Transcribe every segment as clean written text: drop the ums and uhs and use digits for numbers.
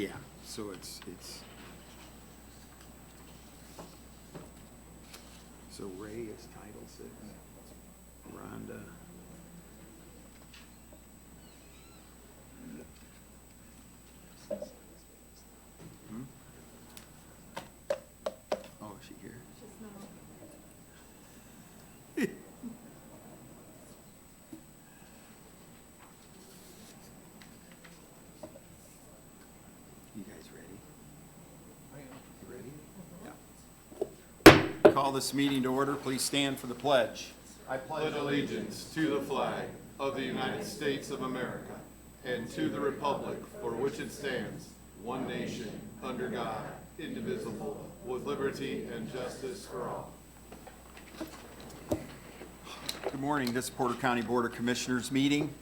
Yeah, so so Ray is Title VI, Rhonda. Hmm? Oh, is she here? You guys ready? You ready? Yeah. Call this meeting to order. Please stand for the pledge. I pledge allegiance to the flag of the United States of America and to the republic for which it stands, one nation, under God, indivisible, with liberty and justice for all. Good morning. This is Porter County Board of Commissioners meeting,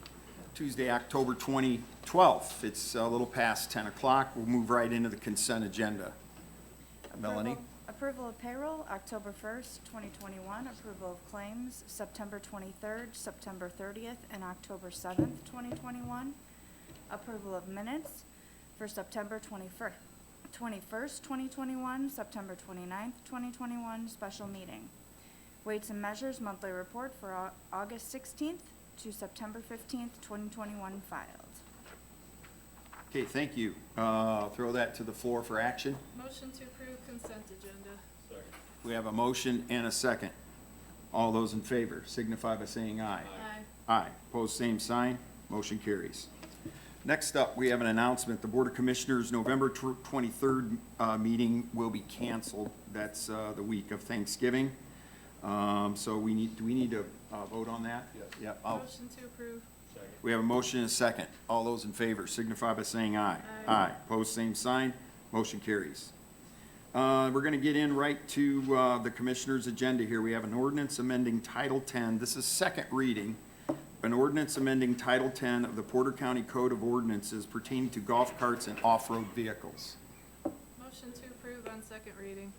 Tuesday, October 2012. It's a little past 10 o'clock. We'll move right into the consent agenda. Melanie? Approval of payroll, October 1st, 2021. Approval of claims, September 23rd, September 30th, and October 7th, 2021. Approval of minutes for September 21st, 2021, September 29th, 2021, special meeting. Weights and measures monthly report for August 16th to September 15th, 2021 filed. Okay, thank you. Throw that to the floor for action. Motion to approve consent agenda. Second. We have a motion and a second. All those in favor signify by saying aye. Aye. Aye. Opposed, same sign. Motion carries. Next up, we have an announcement. The Board of Commissioners' November 23rd meeting will be canceled. That's the week of Thanksgiving. So do we need to vote on that? Yes. Yep. Motion to approve. Second. We have a motion and a second. All those in favor signify by saying aye. Aye. Aye. Opposed, same sign. Motion carries. We're going to get in right to the Commissioner's agenda here. We have an ordinance amending Title 10. This is second reading. An ordinance amending Title 10 of the Porter County Code of Ordinances pertaining to golf carts and off-road vehicles. Motion to approve on second reading.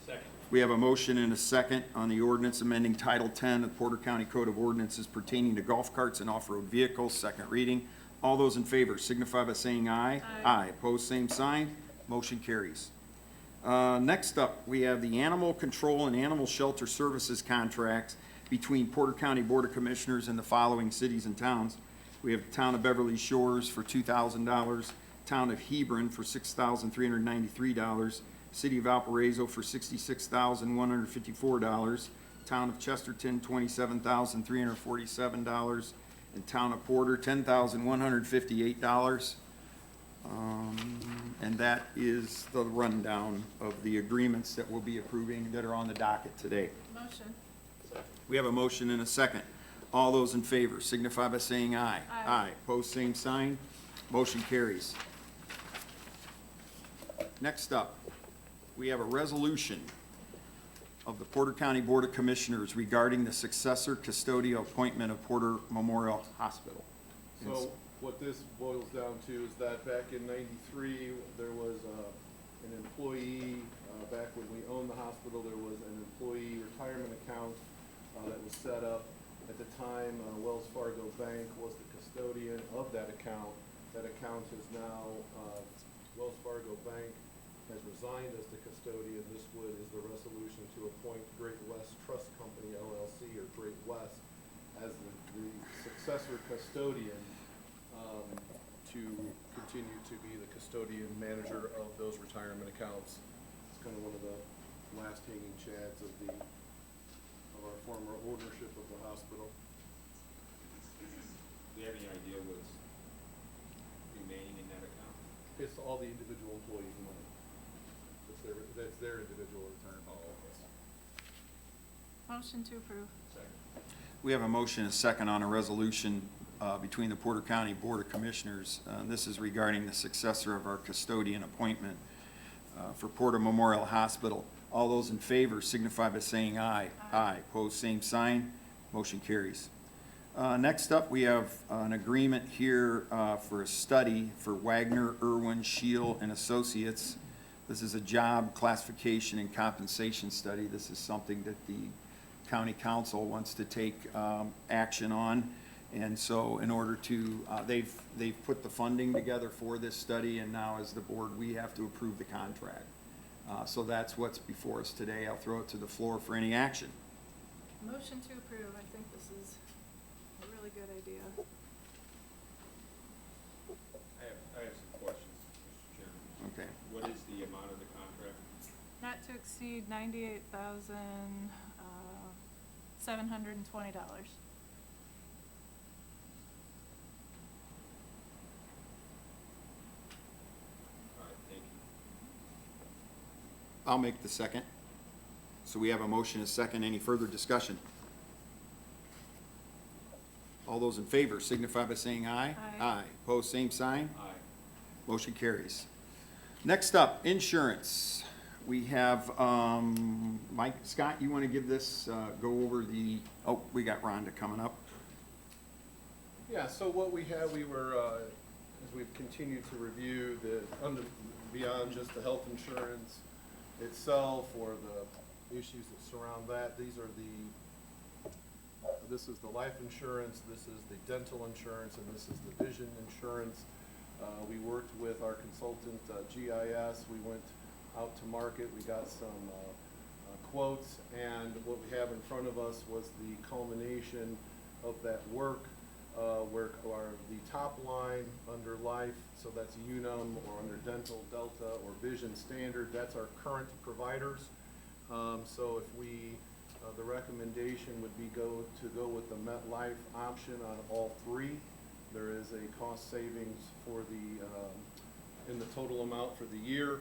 Second. We have a motion and a second on the ordinance amending Title 10 of the Porter County Code of Ordinances pertaining to golf carts and off-road vehicles, second reading. All those in favor signify by saying aye. Aye. Opposed, same sign. Motion carries. Next up, we have the Animal Control and Animal Shelter Services contracts between Porter County Board of Commissioners and the following cities and towns. We have the Town of Beverly Shores for $2,000, Town of Hebron for $6,393, City of Valparaiso for $66,154, Town of Chesterton $27,347, and Town of Porter $10,158. And that is the rundown of the agreements that we'll be approving that are on the docket today. Motion. We have a motion and a second. All those in favor signify by saying aye. Aye. Opposed, same sign. Motion carries. Next up, we have a resolution of the Porter County Board of Commissioners regarding the successor custodial appointment of Porter Memorial Hospital. So what this boils down to is that back in '93, there was an employee, back when we owned the hospital, there was an employee retirement account that was set up. At the time, Wells Fargo Bank was the custodian of that account. That account is now, Wells Fargo Bank has resigned as the custodian. This is the resolution to appoint Great West Trust Company LLC, or Great West, as the successor custodian to continue to be the custodian manager of those retirement accounts. It's kind of one of the last hanging chads of our former ownership of the hospital. Do you have any idea what's remaining in that account? It's all the individual employees' money. That's their individual retirement. Motion to approve. Second. We have a motion and a second on a resolution between the Porter County Board of Commissioners. This is regarding the successor of our custodian appointment for Porter Memorial Hospital. All those in favor signify by saying aye. Aye. Opposed, same sign. Motion carries. Next up, we have an agreement here for a study for Wagner, Irwin, Shield, and Associates. This is a job classification and compensation study. This is something that the county council wants to take action on. And so in order to, they've put the funding together for this study, and now as the board, we have to approve the contract. So that's what's before us today. I'll throw it to the floor for any action. Motion to approve. I think this is a really good idea. I have some questions, Mr. Chairman. Okay. What is the amount of the contract? Not to exceed $98,720. All right, thank you. I'll make the second. So we have a motion and a second. Any further discussion? All those in favor signify by saying aye. Aye. Aye. Pose same sign. Aye. Motion carries. Next up, insurance. We have, Mike, Scott, you want to give this, go over the, oh, we got Rhonda coming up. Yeah, so what we have, we were, as we've continued to review beyond just the health insurance itself or the issues that surround that, this is the life insurance, this is the dental insurance, and this is the vision insurance. We worked with our consultant, GIS, we went out to market, we got some quotes, and what we have in front of us was the culmination of that work, where the top line under life, so that's Unum, or under dental, Delta, or Vision Standard, that's our current providers. So if we, the recommendation would be go with the MetLife option on all three. There is a cost savings for in the total amount for the year.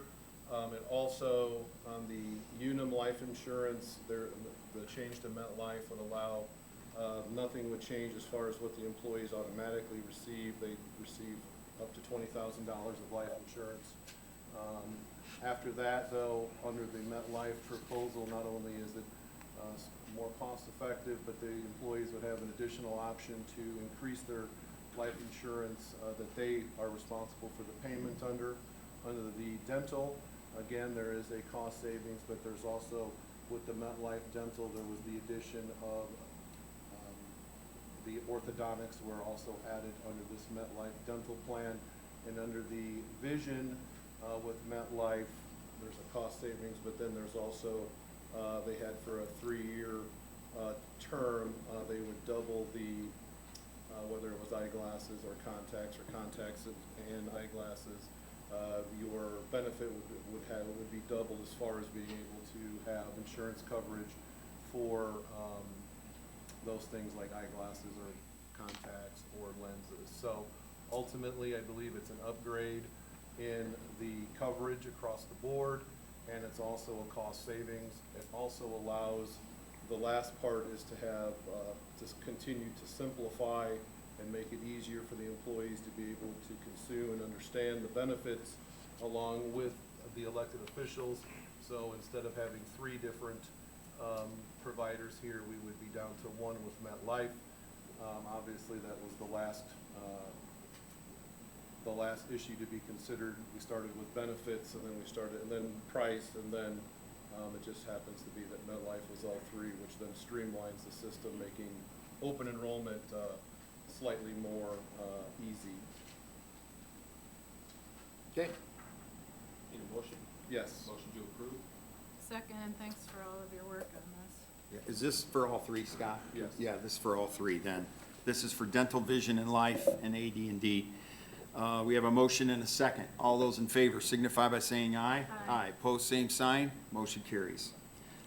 It also, on the Unum life insurance, the change to MetLife would allow, nothing would change as far as what the employees automatically receive. They receive up to $20,000 of life insurance. After that, though, under the MetLife proposal, not only is it more cost effective, but the employees would have an additional option to increase their life insurance that they are responsible for the payment under. Under the dental, again, there is a cost savings, but there's also, with the MetLife dental, there was the addition of the orthodontics were also added under this MetLife dental plan. And under the vision with MetLife, there's a cost savings, but then there's also, they had for a 3-year term, they would double the, whether it was eyeglasses or contacts and eyeglasses, your benefit would be doubled as far as being able to have insurance coverage for those things like eyeglasses or contacts or lenses. So ultimately, I believe it's an upgrade in the coverage across the board, and it's also a cost savings. It also allows, the last part is to have, to continue to simplify and make it easier for the employees to be able to consume and understand the benefits along with the elected officials. So instead of having 3 different providers here, we would be down to 1 with MetLife. Obviously, that was the last issue to be considered. We started with benefits, and then price, and then it just happens to be that MetLife was all 3, which then streamlines the system, making open enrollment slightly more easy. Okay. Need a motion? Yes. Motion to approve? Second, and thanks for all of your work on this. Is this for all 3, Scott? Yes. Yeah, this is for all 3 then. This is for dental, vision, and life, and AD&D. We have a motion and a second. All those in favor signify by saying aye. Aye. Pose same sign. Motion carries.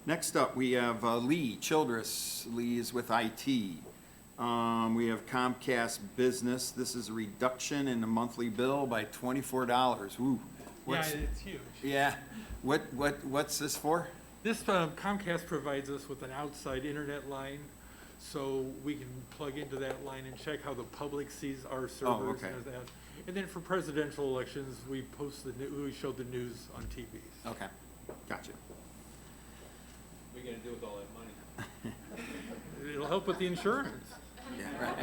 Next up, we have Lee Childress. Lee is with IT. We have Comcast Business. This is a reduction in the monthly bill by $24. Woo. Yeah, What's- it's huge. Yeah. What's this for? This Comcast provides us with an outside internet line, so we can plug into that line and check how the public sees our servers okay. and that. And then for presidential elections, we we show the news on TV. Okay. Gotcha. What are you gonna do with all that money? It'll help with the insurance. Yeah, right.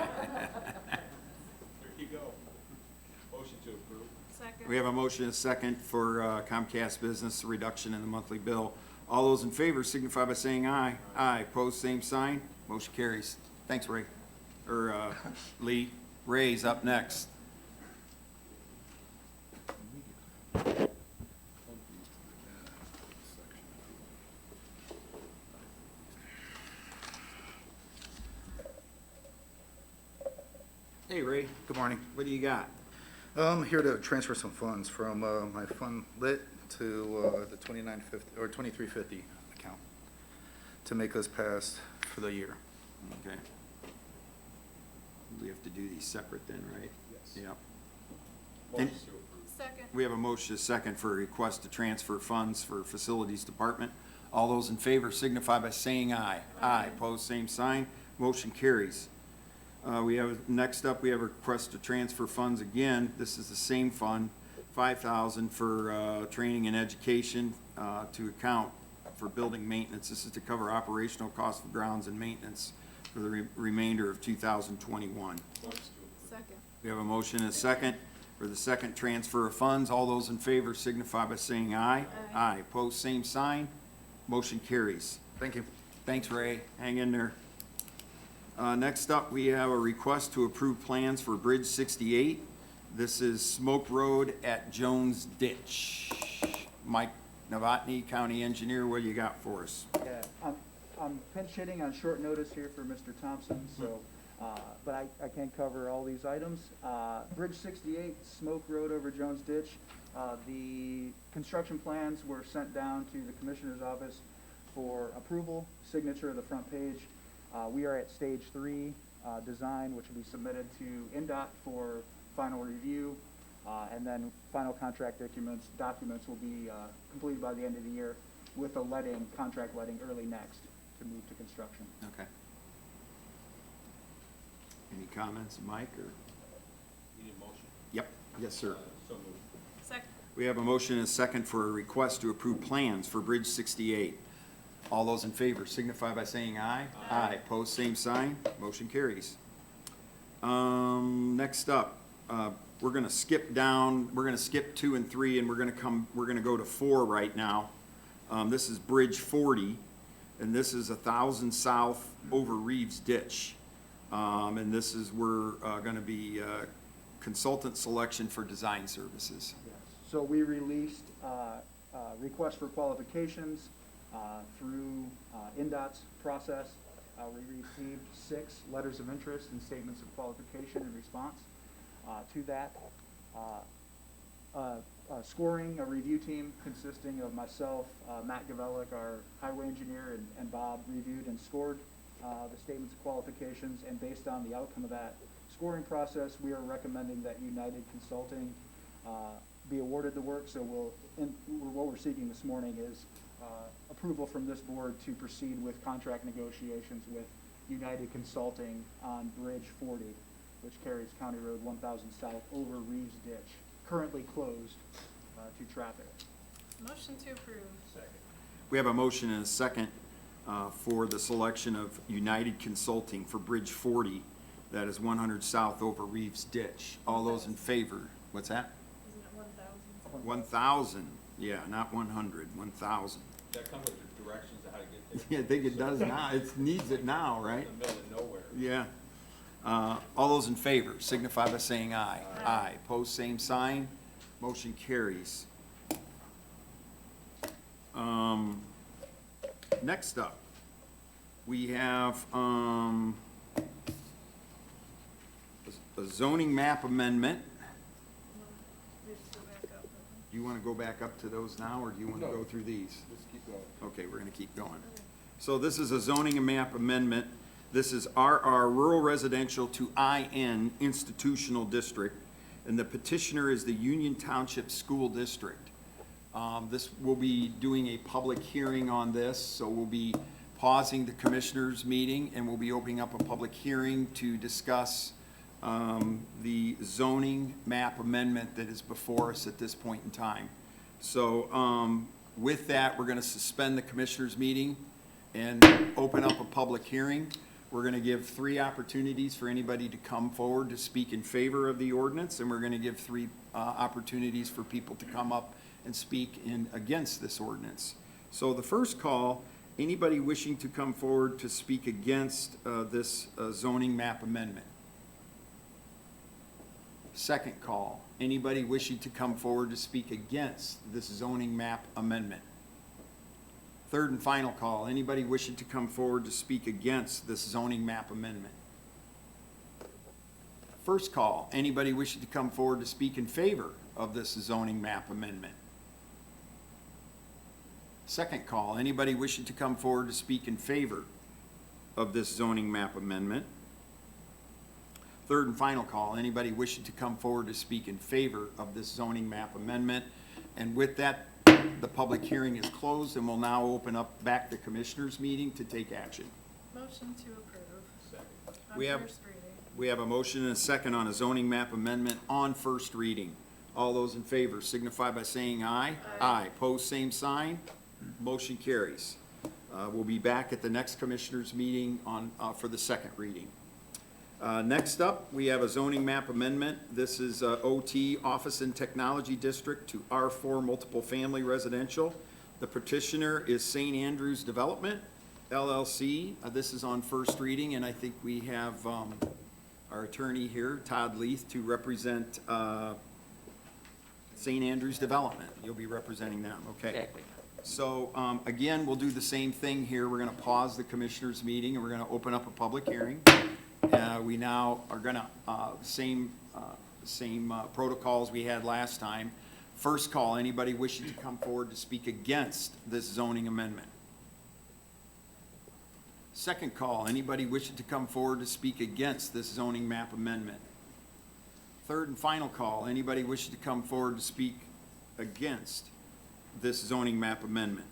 There you go. Motion to approve? Second. We have a motion and a second for Comcast Business, reduction in the monthly bill. All those in favor signify by saying aye. Aye. Pose same sign. Motion carries. Thanks, Ray. Lee. Ray's up next. Hey, Ray. Good morning. What do you got? I'm here to transfer some funds from my fund lit to the 2950 or 2350 account to make us pass for the year. Okay. We have to do these separate then, right? Yes. Yep. Motion to approve. Second. We have a motion, a second, for a request to transfer funds for Facilities Department. All those in favor signify by saying aye. Aye. Pose same sign. Motion carries. Next up, we have a request to transfer funds again. This is the same fund, $5,000 for training and education to account for building maintenance. This is to cover operational costs for grounds and maintenance for the remainder of 2021. Motion to approve. Second. We have a motion and a second for the second transfer of funds. All those in favor signify by saying aye. Aye. Pose same sign. Motion carries. Thank you. Thanks, Ray. Hang in there. Next up, we have a request to approve plans for Bridge 68. This is Smoke Road at Jones Ditch. Mike Novotny, County Engineer, what do you got for us? Yeah, I'm pinch hitting on short notice here for Mr. Thompson, so, but I can cover all these items. Bridge 68, Smoke Road over Jones Ditch. The construction plans were sent down to the Commissioner's office for approval, signature of the front page. We are at stage 3, design, which will be submitted to NDOT for final review. And then final contract documents will be completed by the end of the year with a contract letting early next to move to construction. Okay. Any comments, Mike, or? You need a motion? Yep. Yes, sir. So moved. Second. We have a motion and a second for a request to approve plans for Bridge 68. All those in favor signify by saying aye. Aye. Pose same sign. Motion carries. Next up, we're gonna skip down, we're gonna skip 2 and 3, and we're gonna go to 4 right now. This is Bridge 40, and this is 1,000 South over Reeves Ditch. And this is, we're gonna be consultant selection for design services. Yes. So we released requests for qualifications through NDOT's process. We received 6 letters of interest and statements of qualification in response to that. Scoring a review team consisting of myself, Matt Gavelik, our highway engineer, and Bob reviewed and scored the statements of qualifications. And based on the outcome of that scoring process, we are recommending that United Consulting be awarded the work. So what we're seeking this morning is approval from this board to proceed with contract negotiations with United Consulting on Bridge 40, which carries County Road 1000 South over Reeves Ditch, currently closed to traffic. Motion to approve. Second. We have a motion and a second for the selection of United Consulting for Bridge 40, that is 100 South over Reeves Ditch. All those in favor, what's that? Isn't it 1,000? 1,000, yeah, not 100, 1,000. That comes with the directions of how to get there. Yeah, I think it does now, it needs it now, right? In the middle of nowhere. Yeah. All those in favor signify by saying aye. Aye. Pose same sign. Motion carries. Next up, we have a zoning map amendment. We have to go back up. Do you want to go back up to those now, or do you want to No. go through these? Just keep going. Okay, we're gonna keep going. So this is a zoning and map amendment. This is RR Rural Residential to IN Institutional District, and the petitioner is the Union Township School District. We'll be doing a public hearing on this, so we'll be pausing the commissioners' meeting, and we'll be opening up a public hearing to discuss the zoning map amendment that is before us at this point in time. So, with that, we're gonna suspend the commissioners' meeting and open up a public hearing. We're gonna give 3 opportunities for anybody to come forward to speak in favor of the ordinance, and we're gonna give 3 opportunities for people to come up and speak against this ordinance. So the first call Anybody wishing to come forward to speak against this zoning map amendment? Second call, anybody wishing to come forward to speak against this zoning map amendment? Third and final call, anybody wishing to come forward to speak against this zoning map amendment? First call, anybody wishing to come forward to speak in favor of this zoning map amendment? Second call, anybody wishing to come forward to speak in favor of this zoning map amendment? Third and final call, anybody wishing to come forward to speak in favor of this zoning map amendment? And with that, the public hearing is closed, and we'll now open up back the commissioners' meeting to take action. Motion to approve. Second. We On have- first reading. We have a motion and a second on a zoning map amendment on first reading. All those in favor signify by saying aye. Aye. Pose same sign. Motion carries. We'll be back at the next commissioners' meeting on, for the second reading. Next up, we have a zoning map amendment. This is OT Office and Technology District to R4 Multiple Family Residential. The petitioner is St. Andrews Development, LLC. This is on first reading, and I think we have our attorney here, Todd Leith, to represent St. Andrews Development. You'll be representing them, okay? Exactly. So, again, we'll do the same thing here. We're gonna pause the commissioners' meeting, and we're gonna open up a public hearing. We now are gonna, same protocols we had last time. First call, anybody wishing to come forward to speak against this zoning amendment? Second call, anybody wishing to come forward to speak against this zoning map amendment? Third and final call, anybody wishing to come forward to speak against this zoning map amendment?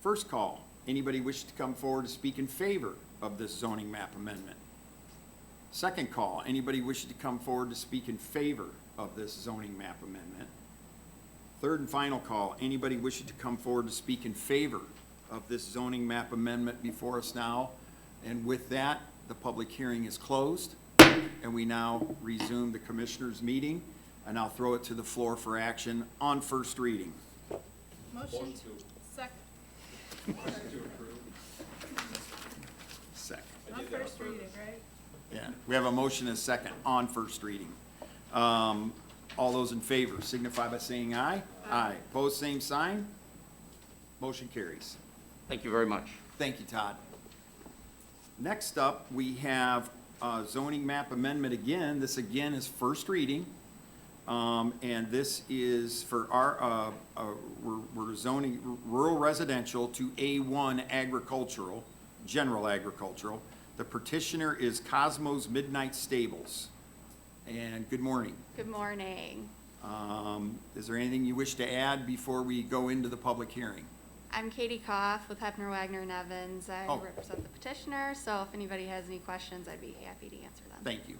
First call, anybody wishing to come forward to speak in favor of this zoning map amendment? Second call, anybody wishing to come forward to speak in favor of this zoning map amendment? Third and final call, anybody wishing to come forward to speak in favor of this zoning map amendment before us now? And with that, the public hearing is closed, and we now resume the commissioners' meeting, and I'll throw it to the floor for action on first reading. Motion to, second. Motion to approve. Second. I On did that on first reading, purpose. right? Yeah, we have a motion and a second on first reading. All those in favor signify by saying aye. Aye. Pose same sign. Motion carries. Thank you very much. Thank you, Todd. Next up, we have zoning map amendment again. This again is first reading. And this is for our, we're zoning rural residential to A1 agricultural, general agricultural. The petitioner is Cosmos Midnight Stables. And good morning. Good morning. Is there anything you wish to add before we go into the public hearing? I'm Katie Koff with Hefner, Wagner, and Evans. I Oh. represent the petitioner, so if anybody has any questions, I'd be happy to answer them. Thank you.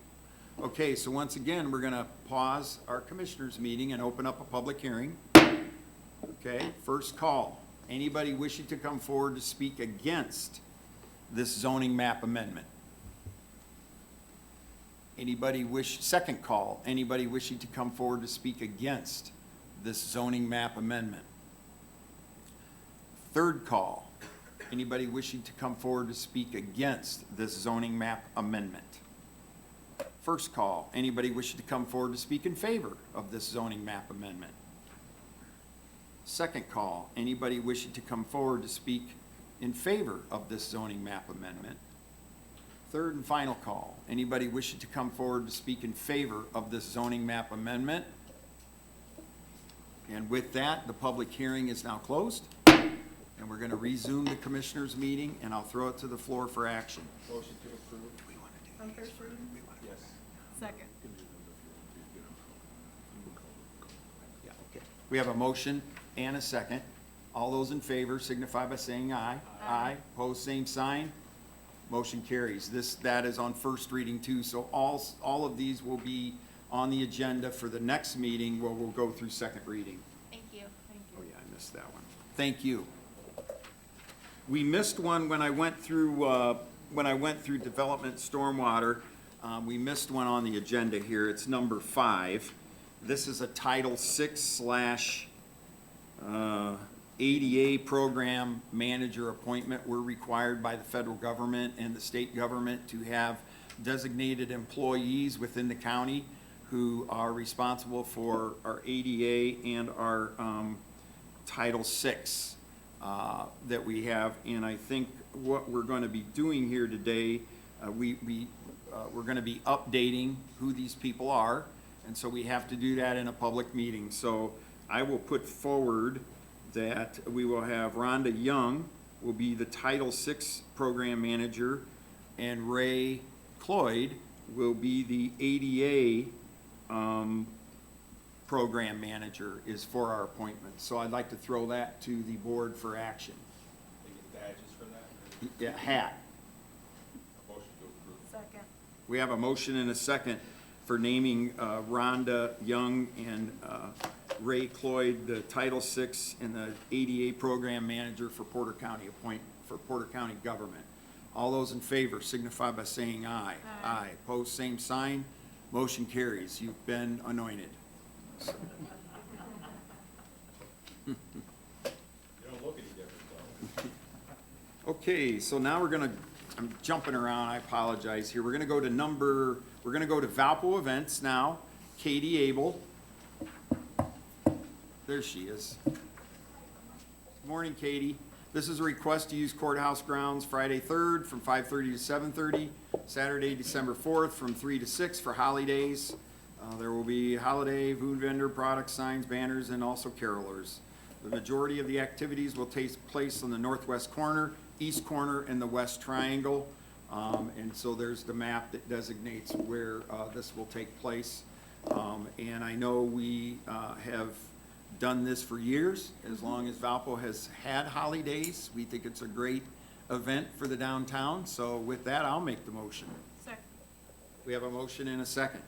Okay, so once again, we're gonna pause our commissioners' meeting and open up a public hearing. Okay, first call. Anybody wishing to come forward to speak against this zoning map amendment? Second call, anybody wishing to come forward to speak against this zoning map amendment? Third call, anybody wishing to come forward to speak against this zoning map amendment? First call, anybody wishing to come forward to speak in favor of this zoning map amendment? Second call, anybody wishing to come forward to speak in favor of this zoning map amendment? Third and final call, anybody wishing to come forward to speak in favor of this zoning map amendment? And with that, the public hearing is now closed, and we're gonna resume the commissioners' meeting, and I'll throw it to the floor for action. Motion to approve. On first reading? Yes. Second. Yeah, okay. We have a motion and a second. All those in favor signify by saying aye. Aye. Pose same sign. Motion carries. That is on first reading too, so all of these will be on the agenda for the next meeting where we'll go through second reading. Thank you. Thank Oh, you. yeah, I missed that one. Thank you. We missed one when I went through development stormwater. We missed one on the agenda here. It's number 5. This is a Title 6/8 ADA program manager appointment. We're required by the federal government and the state government to have designated employees within the county who are responsible for our ADA and our Title VI that we have. And I think what we're going to be doing here today, we're going to be updating who these people are. And so we have to do that in a public meeting. So I will put forward that we will have Rhonda Young will be the Title VI program manager, and Ray Cloyd will be the ADA program manager is for our appointment. So I'd like to throw that to the board for action. They get badges for that? Yeah, hat. Motion to approve. Second. We have a motion and a second for naming Rhonda Young and Ray Cloyd, the Title VI and the ADA program manager for Porter County for Porter County government. All those in favor signify by saying aye. Aye. Opposed, same sign. Motion carries. You've been anointed. You don't look any different though. Okay, so now I'm jumping around, I apologize here. We're gonna go to Valpo events now. Katie Abel. There she is. Morning, Katie. This is a request to use courthouse grounds Friday 3rd from 5:30 to 7:30, Saturday, December 4th from 3 to 6 for holidays. There will be holiday, food vendor, product signs, banners, and also carolers. The majority of the activities will take place on the northwest corner, east corner, and the west triangle. And so there's the map that designates where this will take place. And I know we have done this for years, as long as Valpo has had holidays. We think it's a great event for the downtown. So with that, I'll make the motion. Second. We have a motion and a second.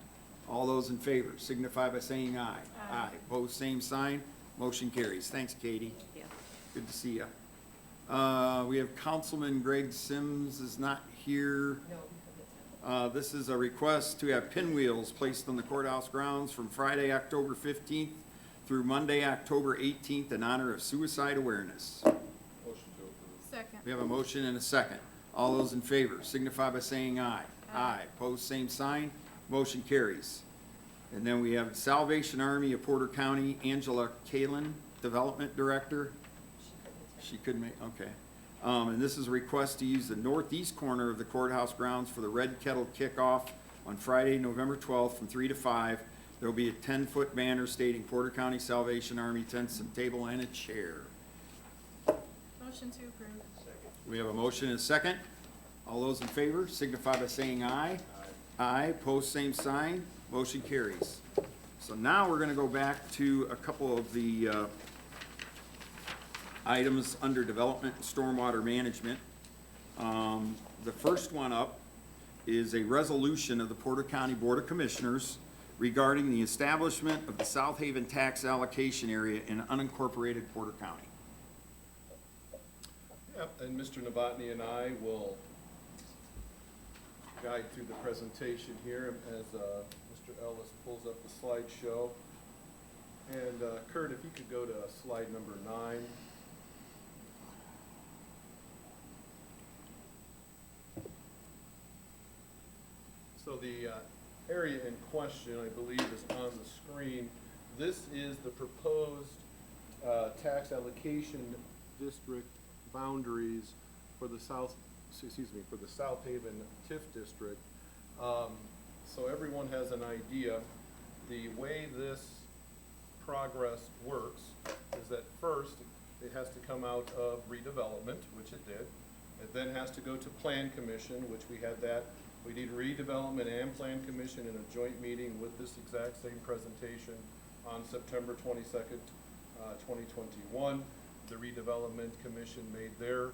All those in favor signify by saying aye. Aye. Opposed, same sign. Motion carries. Thanks, Katie. Yeah. Good to see you. We have Councilman Greg Sims is not here. This is a request to have pinwheels placed on the courthouse grounds from Friday, October 15th through Monday, October 18th in honor of suicide awareness. Motion to approve. Second. We have a motion and a second. All those in favor signify by saying aye. Aye. Opposed, same sign. Motion carries. And then we have Salvation Army of Porter County, Angela Kalin, Development Director. She couldn't make, okay. And this is a request to use the northeast corner of the courthouse grounds for the Red Kettle Kickoff on Friday, November 12th from 3 to 5. There will be a 10-foot banner stating Porter County Salvation Army, tents and table and a chair. Motion to approve. We have a motion and a second. All those in favor signify by saying aye. Aye, post same sign, motion carries. So now we're gonna go back to a couple of the items under development and stormwater management. The first one up is a resolution of the Porter County Board of Commissioners regarding the establishment of the South Haven tax allocation area in unincorporated Porter County. Yep, and Mr. Novotny and I will guide through the presentation here as Mr. Ellis pulls up the slideshow. And Kurt, if you could go to slide number 9. So the area in question, I believe, is on the screen. This is the proposed tax allocation district boundaries for the South Haven TIF district. So everyone has an idea. The way this progress works is that first, it has to come out of redevelopment, which it did. It then has to go to Plan Commission, which we had that. We did redevelopment and Plan Commission in a joint meeting with this exact same presentation on September 22nd, 2021. The redevelopment commission made their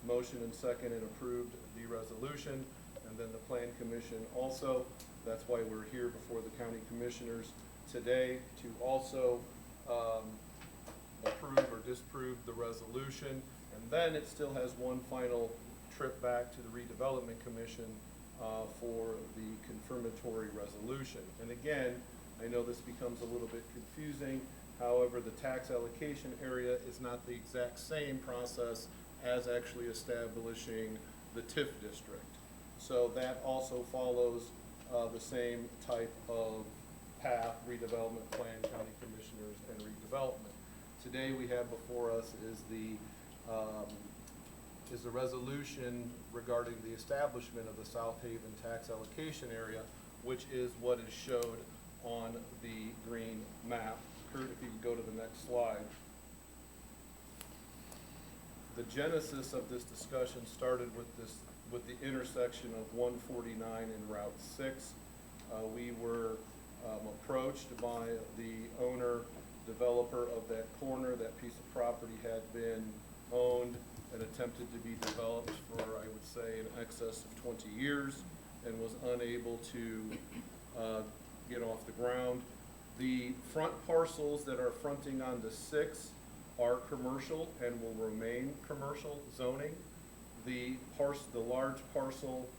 motion and second and approved the resolution, and then the Plan Commission also. That's why we're here before the county commissioners today to also approve or disapprove the resolution. And then it still has one final trip back to the redevelopment commission for the confirmatory resolution. And again, I know this becomes a little bit confusing. However, the tax allocation area is not the exact same process as actually establishing the TIF district. So that also follows the same type of path, redevelopment plan, county commissioners, and redevelopment. Today we have before us is the resolution regarding the establishment of the South Haven tax allocation area, which is what is showed on the green map. Kurt, if you could go to the next slide. The genesis of this discussion started with the intersection of 149 and Route 6. We were approached by the owner, developer of that corner. That piece of property had been owned and attempted to be developed for, I would say, in excess of 20 years, and was unable to get off the ground. The front parcels that are fronting onto 6 are commercial and will remain commercial zoning. The large parcel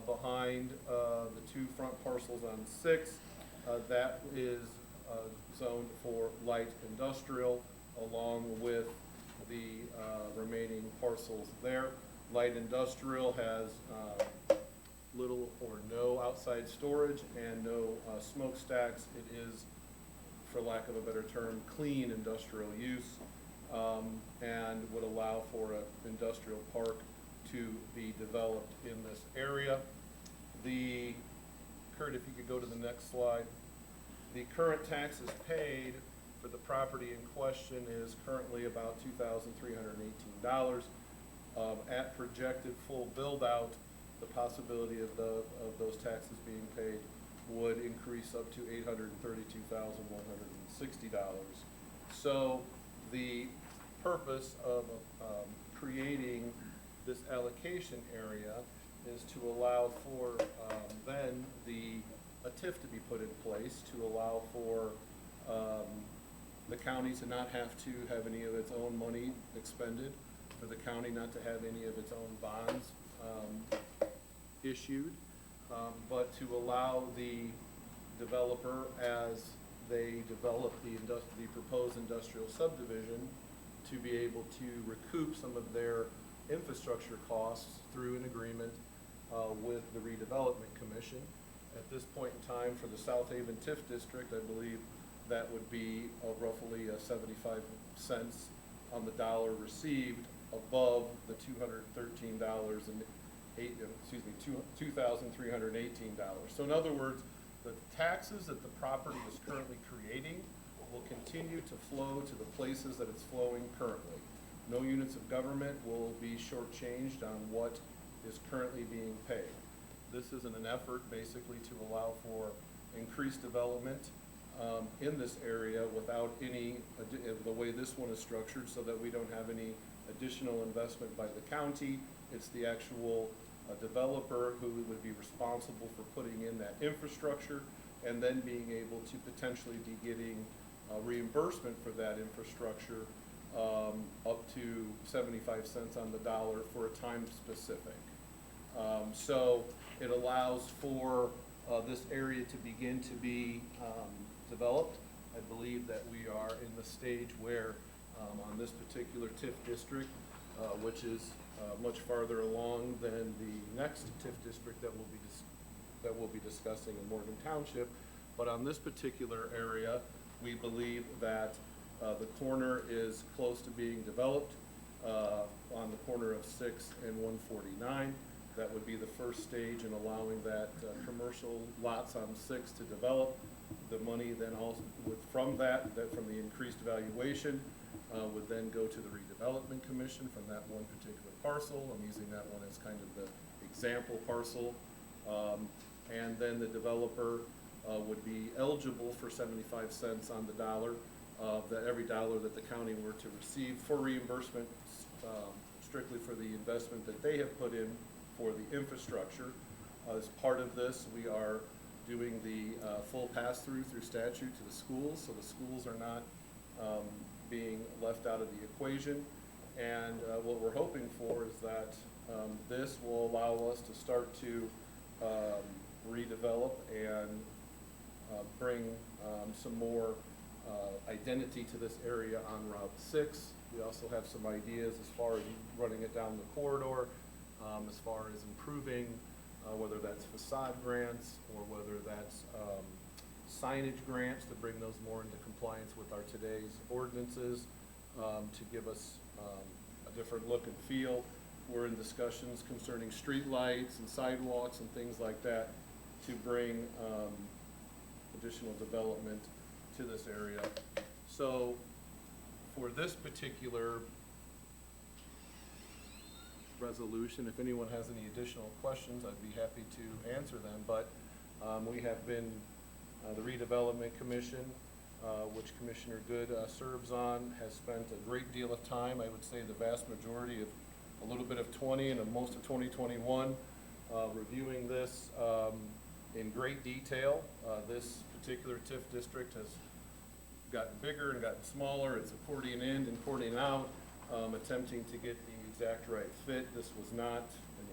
behind the 2 front parcels on 6, that is zoned for light industrial, along with the remaining parcels there. Light industrial has little or no outside storage and no smokestacks. It is, for lack of a better term, clean industrial use, and would allow for an industrial park to be developed in this area. Kurt, if you could go to the next slide. The current taxes paid for the property in question is currently about $2,318. At projected full build-out, the possibility of those taxes being paid would increase up to $832,160. So the purpose of creating this allocation area is to allow for then a TIF to be put in place to allow for the county to not have to have any of its own money expended, for the county not to have any of its own bonds issued, but to allow the developer, as they develop the proposed industrial subdivision, to be able to recoup some of their infrastructure costs through an agreement with the redevelopment commission. At this point in time, for the South Haven TIF district, I believe that would be roughly 75 cents on the dollar received above the $2,318. So in other words, the taxes that the property is currently creating will continue to flow to the places that it's flowing currently. No units of government will be shortchanged on what is currently being paid. This is in an effort basically to allow for increased development in this area without any, the way this one is structured, so that we don't have any additional investment by the county. It's the actual developer who would be responsible for putting in that infrastructure, and then being able to potentially be getting reimbursement for that infrastructure up to 75 cents on the dollar for a time specific. So it allows for this area to begin to be developed. I believe that we are in the stage where on this particular TIF district, which is much farther along than the next TIF district that we'll be discussing in Morgan Township, but on this particular area, we believe that the corner is close to being developed on the corner of 6 and 149. That would be the first stage in allowing that commercial lots on 6 to develop. The money then also from the increased valuation would then go to the redevelopment commission from that one particular parcel. I'm using that one as kind of the example parcel. And then the developer would be eligible for 75 cents on the dollar that every dollar that the county were to receive for reimbursement, strictly for the investment that they have put in for the infrastructure. As part of this, we are doing the full pass-through through statute to the schools, so the schools are not being left out of the equation. And what we're hoping for is that this will allow us to start to redevelop and bring some more identity to this area on Route 6. We also have some ideas as far as running it down the corridor, as far as improving, whether that's facade grants or whether that's signage grants to bring those more into compliance with our today's ordinances, to give us a different look and feel. We're in discussions concerning streetlights and sidewalks and things like that to bring additional development to this area. So for this particular resolution, if anyone has any additional questions, I'd be happy to answer them. But we have been, the redevelopment commission, which Commissioner Good serves on, has spent a great deal of time, I would say the vast majority of a little bit of 20 and most of 2021, reviewing this in great detail. This particular TIF district has gotten bigger and gotten smaller. It's accordion in and accordion out, attempting to get the exact right fit. This was not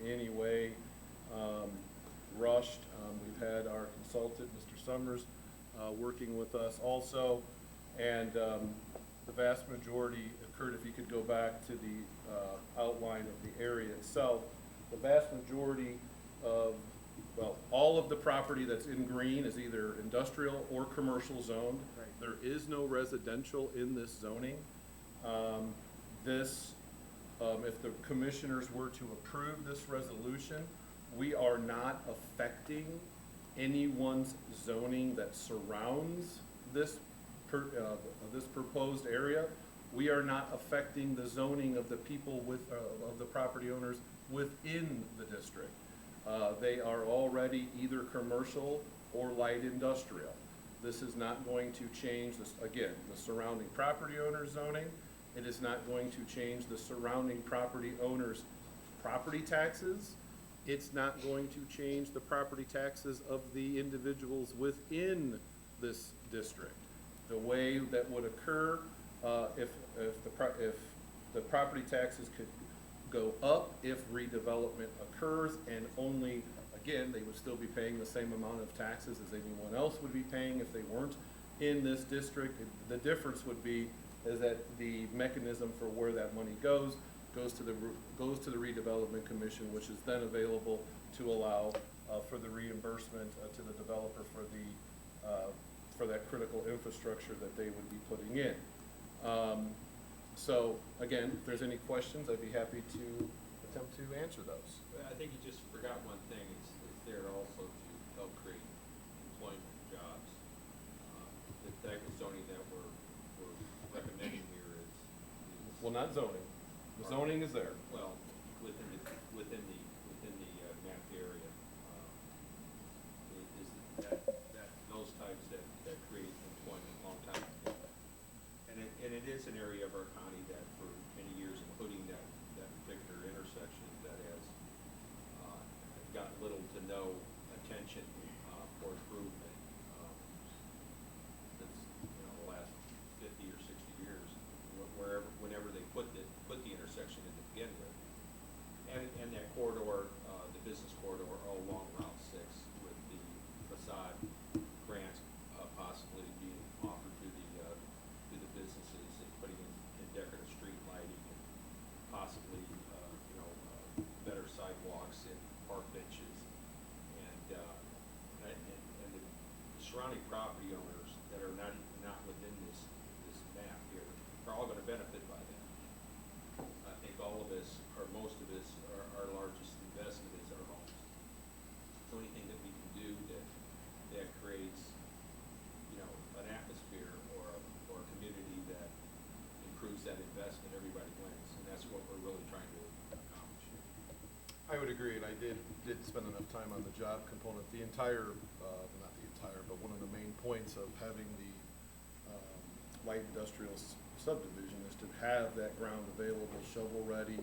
in any way rushed. We've had our consultant, Mr. Summers, working with us also, and the vast majority occurred, if you could go back to the outline of the area itself, the vast majority of, well, all of the property that's in green is either industrial or commercial zoned. Right. There is no residential in this zoning. If the commissioners were to approve this resolution, we are not affecting anyone's zoning that surrounds this this proposed area. We are not affecting the zoning of the people of the property owners within the district. They are already either commercial or light industrial. This is not going to change this, again, the surrounding property owner zoning. It is not going to change the surrounding property owners' property taxes. It's not going to change the property taxes of the individuals within this district. The way that would occur, if the property taxes could go up if redevelopment occurs, and only, again, they would still be paying the same amount of taxes as anyone else would be paying if they weren't in this district. The difference would be is that the mechanism for where that money goes to the redevelopment commission, which is then available to allow for the reimbursement to the developer for that critical infrastructure that they would be putting in. So again, if there's any questions, I'd be happy to attempt to answer those. I think you just forgot one thing, it's there also to help create employment jobs. The type of zoning that we're recommending here is. Well, not zoning. The zoning is there. Well, within the mapped area, is that those types that create employment long time ago. And it is an area of our county that for many years, including that particular intersection, that has got little to no attention for improvement since, the last 50 or 60 years, whenever they put the intersection in to begin with. And that corridor, the business corridor, all along Route 6 with the facade grants possibly being offered to the businesses and putting in decorative street lighting and possibly, better sidewalks and park benches. And the surrounding property owners that are not within this map here are all gonna benefit by that. I think all of us, or most of us, our largest investment is our homes. So anything that we can do that creates, an atmosphere or a community that improves that investment, everybody wins, and that's what we're really trying to accomplish here. I would agree, and I did spend enough time on the job component. The entire, not the entire, but one of the main points of having the light industrial subdivision is to have that ground available, shovel-ready,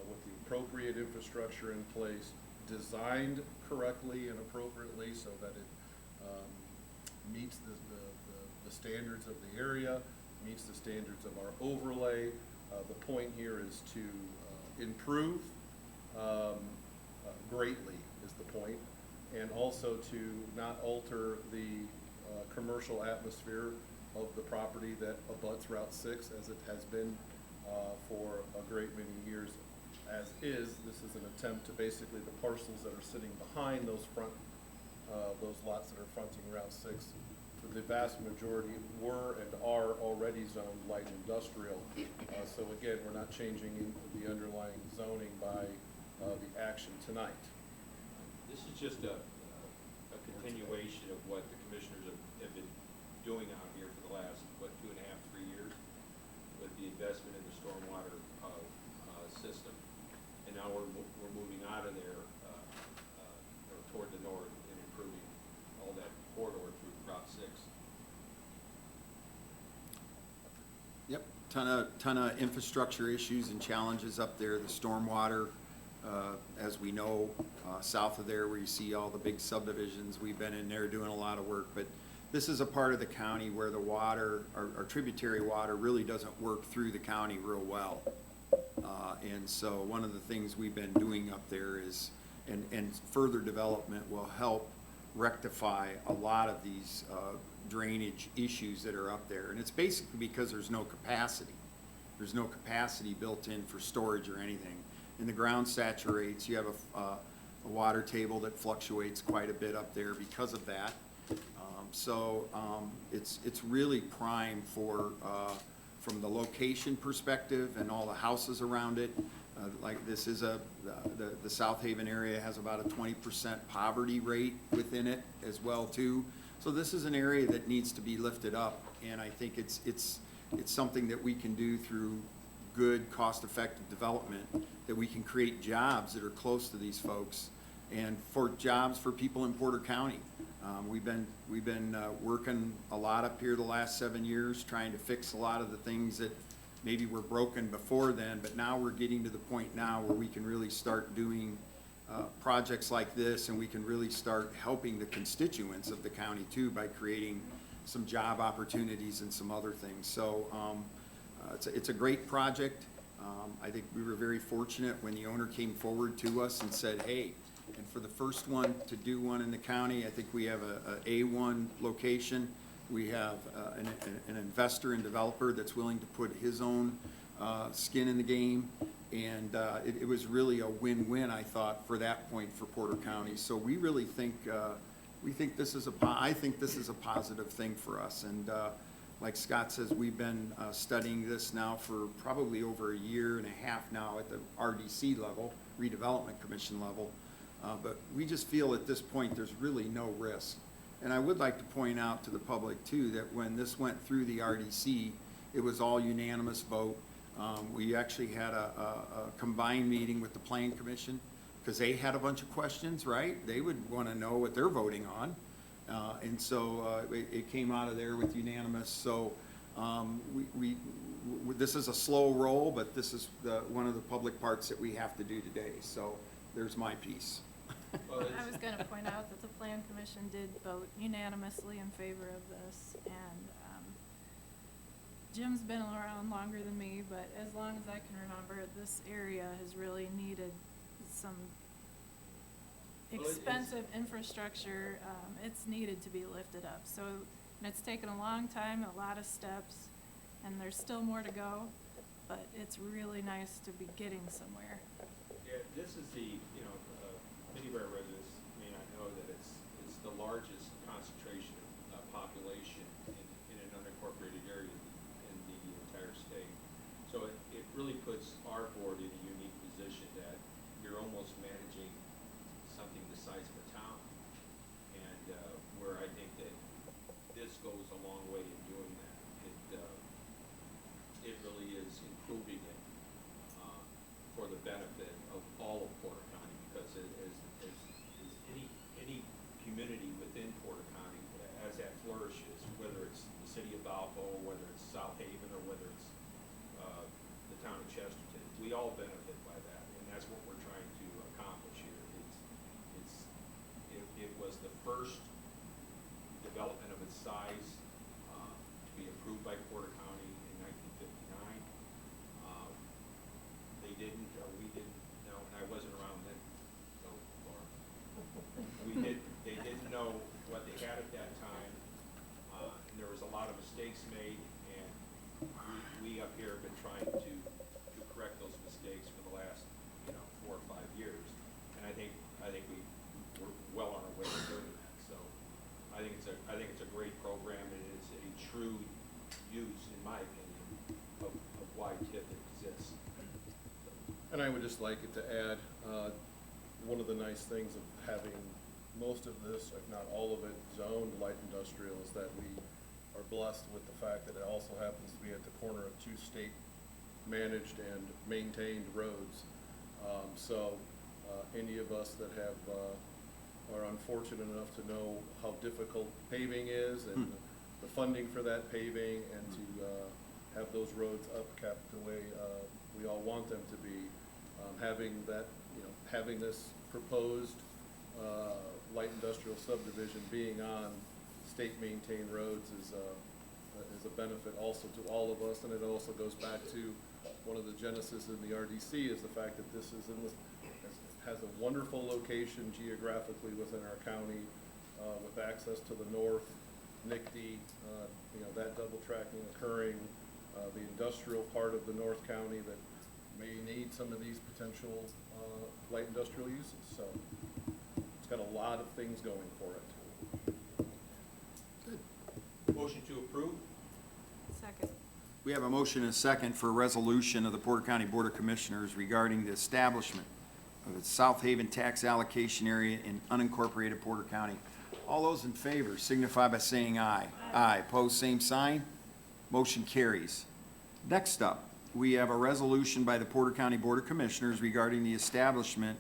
with the appropriate infrastructure in place, designed correctly and appropriately so that it meets the standards of the area, meets the standards of our overlay. The point here is to improve greatly is the point, and also to not alter the commercial atmosphere of the property that abuts Route 6, as it has been for a great many years as is. This is an attempt to basically, the parcels that are sitting behind those lots that are fronting Route 6, the vast majority were and are already zoned light industrial. So again, we're not changing the underlying zoning by the action tonight. This is just a continuation of what the commissioners have been doing out here for the last, 2.5, 3 years with the investment in the stormwater system. And now we're moving out of there toward the north and improving all that corridor through Route 6. Yep, ton of infrastructure issues and challenges up there, the stormwater, as we know, south of there where you see all the big subdivisions, we've been in there doing a lot of work, but this is a part of the county where the water, our tributary water really doesn't work through the county real well. And so one of the things we've been doing up there is, and further development will help rectify a lot of these drainage issues that are up there. And it's basically because there's no capacity. There's no capacity built in for storage or anything. And the ground saturates, you have a water table that fluctuates quite a bit up there because of that. It's really prime for, from the location perspective and all the houses around it. Like this is the South Haven area has about a 20% poverty rate within it as well too. So this is an area that needs to be lifted up, and I think it's something that we can do through good, cost-effective development, that we can create jobs that are close to these folks, and for jobs for people in Porter County. We've been working a lot up here the last 7 years, trying to fix a lot of the things that maybe were broken before then, but now we're getting to the point now where we can really start doing projects like this, and we can really start helping the constituents of the county too by creating some job opportunities and some other things. So it's a great project. I think we were very fortunate when the owner came forward to us and said, hey, and for the first one to do one in the county, I think we have a A1 location. We have an investor and developer that's willing to put his own skin in the game. And it was really a win-win, I thought, for that point for Porter County. So we really think, I think this is a positive thing for us. And like Scott says, we've been studying this now for probably over 1.5 years now at the RDC level, Redevelopment Commission level. But we just feel at this point there's really no risk. And I would like to point out to the public too that when this went through the RDC, it was all unanimous vote. We actually had a combined meeting with the Plan Commission because they had a bunch of questions, right? They would want to know what they're voting on. And so it came out of there with unanimous. So this is a slow roll, but this is one of the public parts that we have to do today. So there's my piece. Well, I was gonna point out that the Plan Commission did vote unanimously in favor of this, and, Jim's been around longer than me, but as long as I can remember, this area has really needed some Well, it's- expensive infrastructure. It's needed to be lifted up, so, and it's taken a long time, a lot of steps, and there's still more to go, but it's really nice to be getting somewhere. Yeah, this is many of our residents may not know that it's the largest concentration of population in an unincorporated area in the entire state. So it really puts our board in a unique position that you're almost managing something the size of a town. And where I think that this goes a long way in doing that. It really is improving it for the benefit of all of Porter County, because as any community within Porter County, as that flourishes, whether it's the city of Valpo, whether it's South Haven, or whether it's the town of Chesterton, we all benefit by that, and that's what we're trying to accomplish here. It was the first development of its size to be approved by Porter County in 1959. They didn't, or we didn't, no, and I wasn't around then, so, Laura. They didn't know what they had at that time, and there was a lot of mistakes mistakes made, and we up here have been trying to correct those mistakes for the last, 4 or 5 years. And I think we're well on our way to doing that. So I think it's a great program, and it's a true use, in my opinion, of why TIF exists. And I would just like it to add, one of the nice things of having most of this, if not all of it, zoned light industrial is that we are blessed with the fact that it also happens to be at the corner of 2 state-managed and maintained roads. So any of us that are unfortunate enough to know how difficult paving is and the funding for that paving, and to have those roads upkept the way we all want them to be, having this proposed light industrial subdivision being on state-maintained roads is a benefit also to all of us. And it also goes back to one of the genesis in the RDC is the fact that this is has a wonderful location geographically within our county, with access to the north, NICD, that double tracking occurring, the industrial part of the North County that may need some of these potential light industrial uses. So it's got a lot of things going for it. Motion to approve? Second. We have a motion and a second for a resolution of the Porter County Board of Commissioners regarding the establishment of the South Haven tax allocation area in unincorporated Porter County. All those in favor signify by saying aye. Aye. Pose same sign. Motion carries. Next up, we have a resolution by the Porter County Board of Commissioners regarding the establishment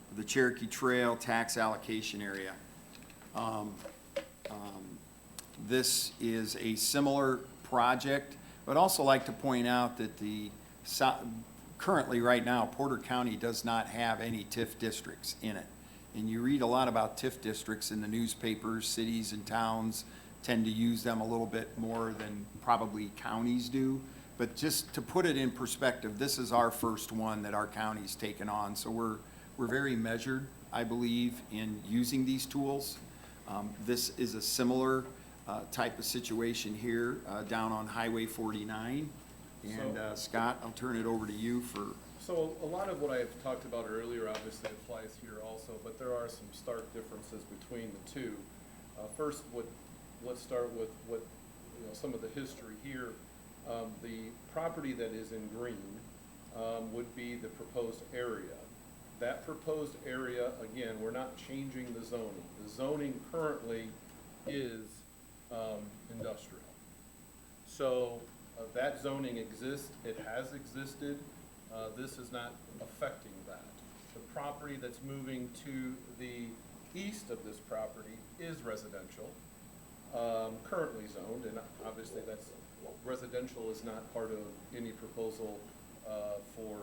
of the Cherokee Trail tax allocation area. This is a similar project, but also like to point out that currently, right now, Porter County does not have any TIF districts in it. And you read a lot about TIF districts in the newspapers. Cities and towns tend to use them a little bit more than probably counties do. But just to put it in perspective, this is our first one that our county's taken on. So we're very measured, I believe, in using these tools. This is a similar type of situation here down on Highway 49. And Scott, I'll turn it over to you for. So a lot of what I've talked about earlier obviously applies here also, but there are some stark differences between the two. First, let's start with some of the history here. The property that is in green would be the proposed area. That proposed area, again, we're not changing the zoning. The zoning currently is industrial. So that zoning exists, it has existed. This is not affecting that. The property that's moving to the east of this property is residential, currently zoned, and obviously residential is not part of any proposal for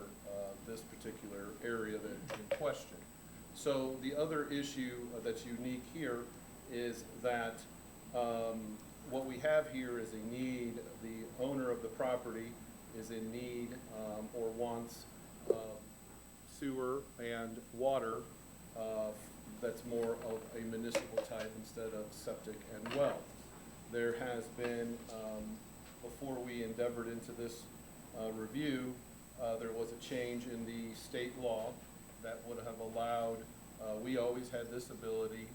this particular area that in question. So the other issue that's unique here is that what we have here is a need. The owner of the property is in need or wants sewer and water that's more of a municipal type instead of septic and well. There has been, before we endeavored into this review, there was a change in the state law that would have allowed, we always had this ability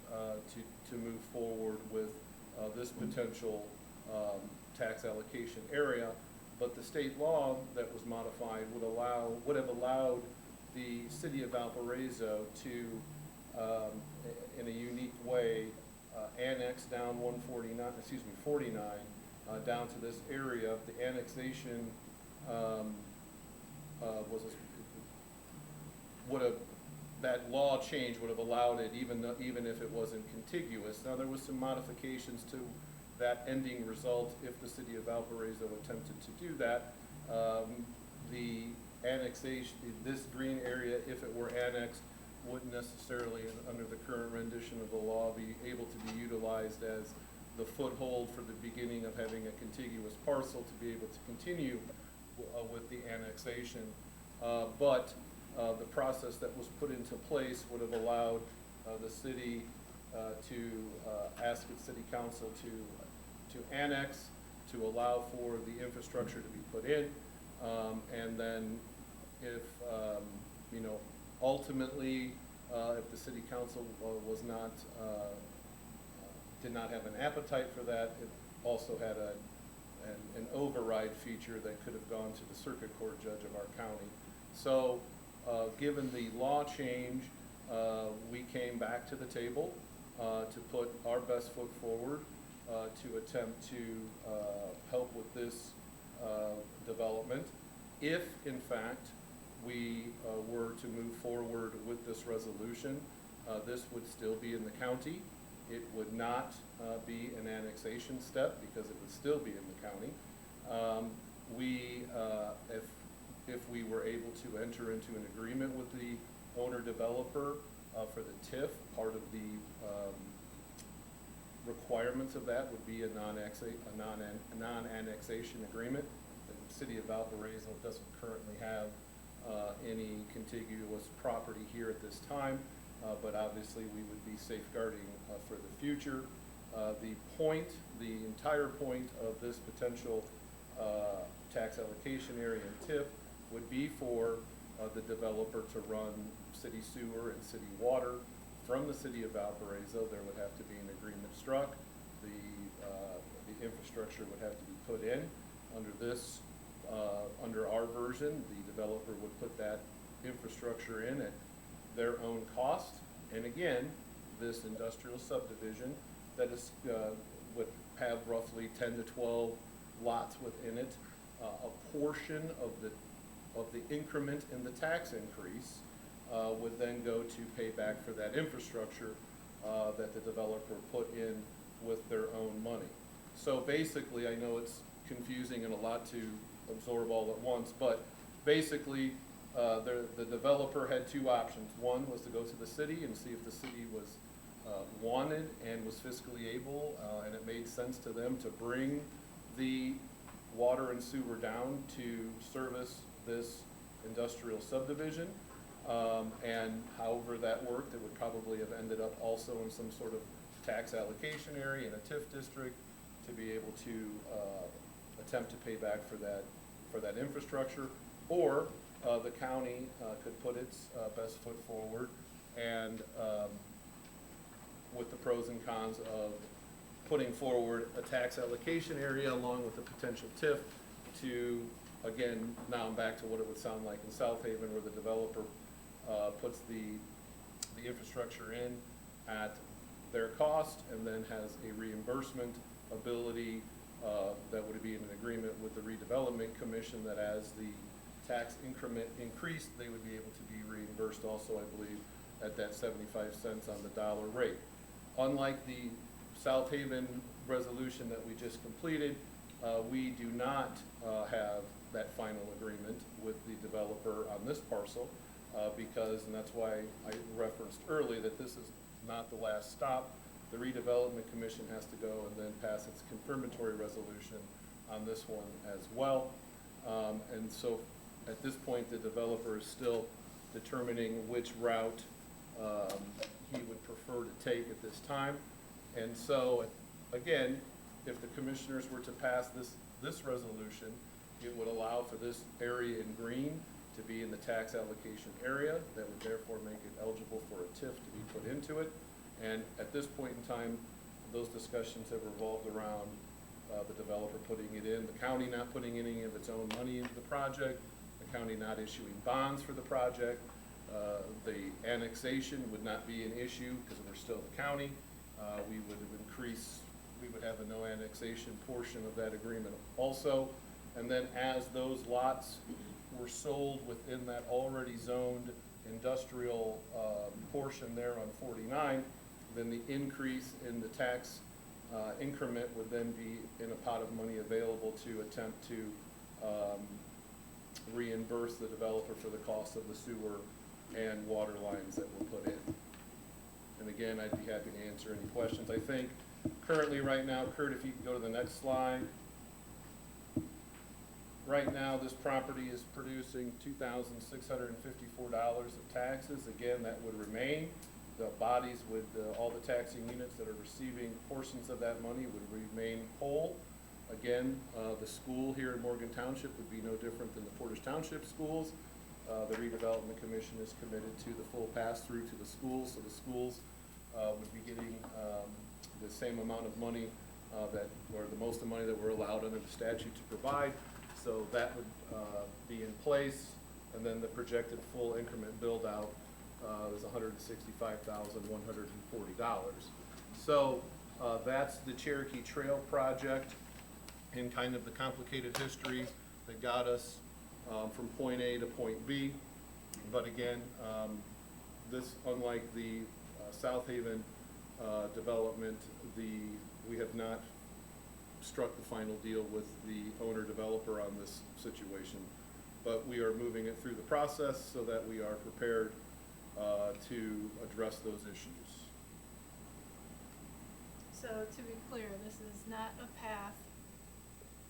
to move forward with this potential tax allocation area, but the state law that was modified would have allowed the city of Valparaiso to, in a unique way, annex down 49, down to this area. The annexation that law change would have allowed it even if it wasn't contiguous. Now, there was some modifications to that ending result if the city of Valparaiso attempted to do that. The annexation, this green area, if it were annexed, wouldn't necessarily, under the current rendition of the law, be able to be utilized as the foothold for the beginning of having a contiguous parcel to be able to continue with the annexation. But the process that was put into place would have allowed the city to ask its city council to annex to allow for the infrastructure to be put in. And then if, you know, ultimately, if the city council was not, did not have an appetite for that, it also had an override feature that could have gone to the circuit court judge of our county. So, given the law change, we came back to the table to put our best foot forward to attempt to help with this development. If, in fact, we were to move forward with this resolution, this would still be in the county. It would not be an annexation step because it would still be in the county. If we were able to enter into an agreement with the owner-developer for the TIF, part of the requirements of that would be a non-annexation agreement. The city of Valparaiso doesn't currently have any contiguous property here at this time, but obviously we would be safeguarding for the future. The entire point of this potential tax allocation area and TIF would be for the developer to run city sewer and city water from the city of Valparaiso. There would have to be an agreement struck. The infrastructure would have to be put in. Under this, under our version, the developer would put that infrastructure in at their own cost. And again, this industrial subdivision that is, would have roughly 10 to 12 lots within it. A portion of the increment in the tax increase would then go to pay back for that infrastructure that the developer put in with their own money. So basically, I know it's confusing and a lot to absorb all at once, but basically, the developer had two options. One was to go to the city and see if the city was wanted and was fiscally able, and it made sense to them to bring the water and sewer down to service this industrial subdivision. And however that worked, it would probably have ended up also in some sort of tax allocation area in a TIF district to be able to attempt to pay back for that infrastructure. Or the county could put its best foot forward and with the pros and cons of putting forward a tax allocation area along with a potential TIF to, again, now I'm back to what it would sound like in South Haven, where the developer puts the infrastructure in at their cost and then has a reimbursement ability that would be in an agreement with the redevelopment commission that as the tax increment increased, they would be able to be reimbursed also, I believe, at that 75 cents on the dollar rate. Unlike the South Haven resolution that we just completed, we do not have that final agreement with the developer on this parcel because, and that's why I referenced early that this is not the last stop. The redevelopment commission has to go and then pass its confirmatory resolution on this one as well. And so at this point, the developer is still determining which route he would prefer to take at this time. And so, again, if the commissioners were to pass this resolution, it would allow for this area in green to be in the tax allocation area. That would therefore make it eligible for a TIF to be put into it. And at this point in time, those discussions have revolved around the developer putting it in, the county not putting any of its own money into the project, the county not issuing bonds for the project. The annexation would not be an issue because we're still the county. We would have a no annexation portion of that agreement also. And then as those lots were sold within that already zoned industrial portion there on 49, then the increase in the tax increment would then be in a pot of money available to attempt to reimburse the developer for the cost of the sewer and water lines that were put in. And again, I'd be happy to answer any questions. I think currently right now, Kurt, if you can go to the next slide. Right now, this property is producing $2,654 of taxes. Again, that would remain. The bodies would, all the taxing units that are receiving portions of that money would remain whole. Again, the school here in Morgan Township would be no different than the Portage Township schools. The redevelopment commission is committed to the full pass-through to the schools, so the schools would be getting the same amount of money or the most of money that we're allowed under the statute to provide. So that would be in place, and then the projected full increment build-out is $165,140. So that's the Cherokee Trail project and kind of the complicated history that got us from point A to point B. But again, this, unlike the South Haven development, we have not struck the final deal with the owner-developer on this situation. But we are moving it through the process so that we are prepared to address those issues. So to be clear, this is not a path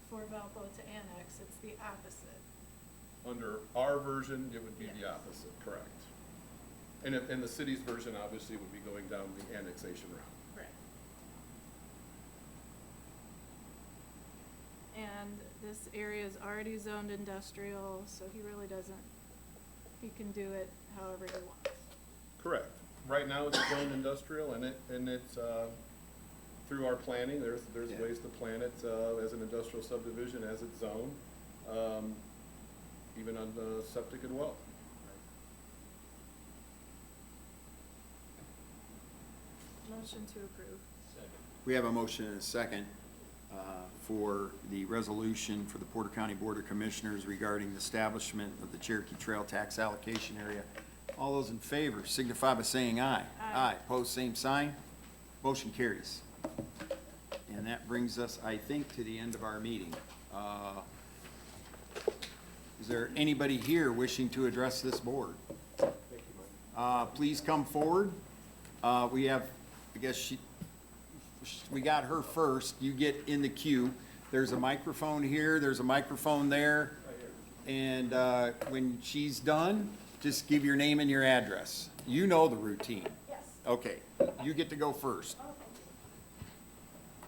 for Valpo to annex, it's the opposite. Under our version, it would be the Yes. opposite, correct. And the city's version obviously would be going down the annexation route. Right. And this area is already zoned industrial, so he really doesn't, he can do it however he wants. Correct. Right now, it's zoned industrial, and it's, through our planning, there's Yeah. ways to plan it, as an industrial subdivision, as it's zoned, even on the septic and well. Motion to approve. We have a motion and a second for the resolution for the Porter County Board of Commissioners regarding the establishment of the Cherokee Trail Tax Allocation Area. All those in favor signify by saying aye. Aye. Pose same sign. Motion carries. And that brings us, I think, to the end of our meeting. Is there anybody here wishing to address this board? Thank you, Mike. Please come forward. We have, I guess we got her first. You get in the queue. There's a microphone here, there's a microphone there. And when she's done, just give your name and your address. You know the routine. Yes. Okay, you get to go first.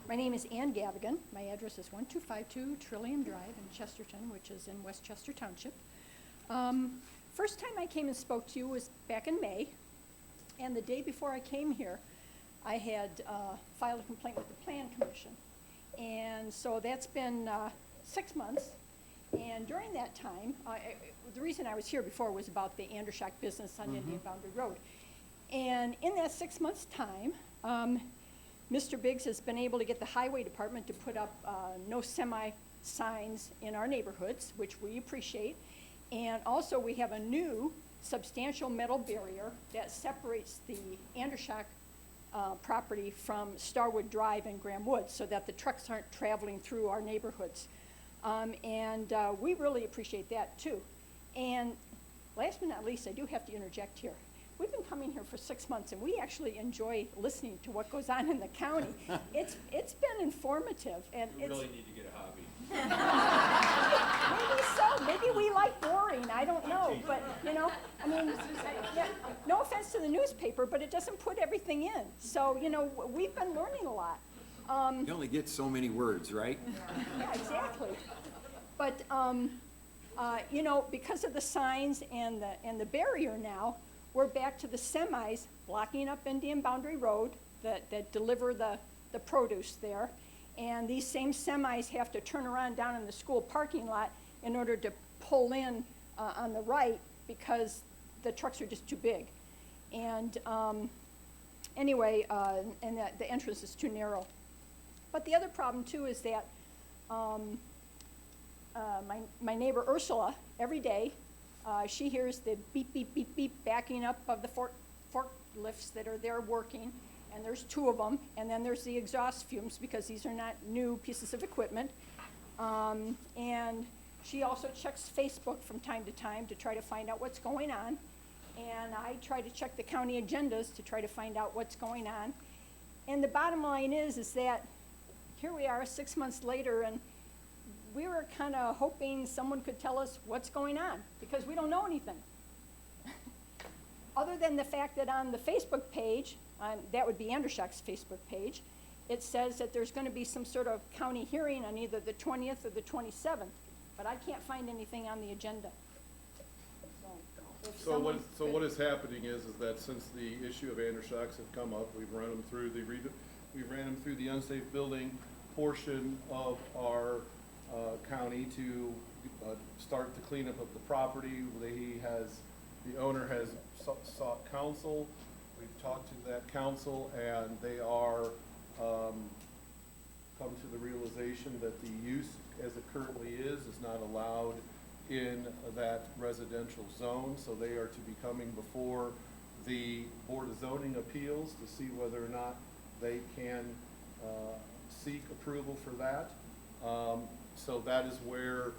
My name is Ann Gavigan. My address is 1252 Trillium Drive in Chesterton, which is in Westchester Township. First time I came and spoke to you was back in May, and the day before I came here, I had filed a complaint with the Plan Commission. And so that's been 6 months, and during that time, the reason I was here before was about the Andershock business on Indian Boundary Road. And in that 6 months' time, Mr. Biggs has been able to get the highway department to put up no semi signs in our neighborhoods, which we appreciate. And also we have a new substantial metal barrier that separates the Andershock property from Starwood Drive and Graham Woods so that the trucks aren't traveling through our neighborhoods. And we really appreciate that too. And last but not least, I do have to interject here. We've been coming here for 6 months, and we actually enjoy listening to what goes on in the county. It's been informative, and You it's, really need to get a hobby. maybe so, maybe we like boring, I don't know, but, you know, I mean, yeah, no offense to the newspaper, but it doesn't put everything in. So, you know, we've been learning a lot. You only get so many words, right? Yeah, exactly. But, you know, because of the signs and the barrier now, we're back to the semis blocking up Indian Boundary Road that deliver the produce there. And these same semis have to turn around down in the school parking lot in order to pull in on the right because the trucks are just too big. And anyway, and the entrance is too narrow. But the other problem too is that my neighbor Ursula, every day, she hears the beep, beep, beep, beep backing up of the forklifts that are there working, and there's 2 of them, and then there's the exhaust fumes because these are not new pieces of equipment. And she also checks Facebook from time to time to try to find out what's going on, and I try to check the county agendas to try to find out what's going on. And the bottom line is that here we are 6 months later, and we were kind of hoping someone could tell us what's going on, because we don't know anything. Other than the fact that on the Facebook page, that would be Andershock's Facebook page, it says that there's gonna be some sort of county hearing on either the 20th or the 27th, but I can't find anything on the agenda. So, if So someone what could- is happening is that since the issue of aftershocks have come up, we've run them through the unsafe building portion of our county to start the cleanup of the property. The owner has sought counsel. We've talked to that council, and they are come to the realization that the use as it currently is not allowed in that residential zone, so they are to be coming before the Board of Zoning Appeals to see whether or not they can seek approval for that. So that is where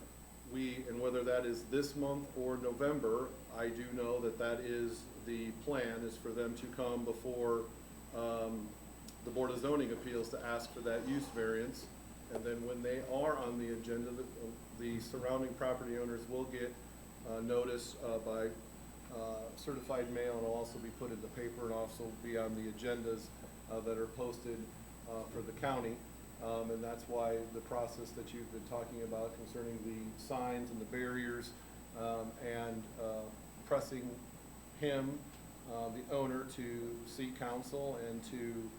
and whether that is this month or November, I do know that that is the plan, is for them to come before the Board of Zoning Appeals to ask for that use variance. And then when they are on the agenda, the surrounding property owners will get notice by certified mail, and will also be put in the paper and also be on the agendas that are posted for the county. And that's why the process that you've been talking about concerning the signs and the barriers, and pressing him, the owner, to seek counsel and to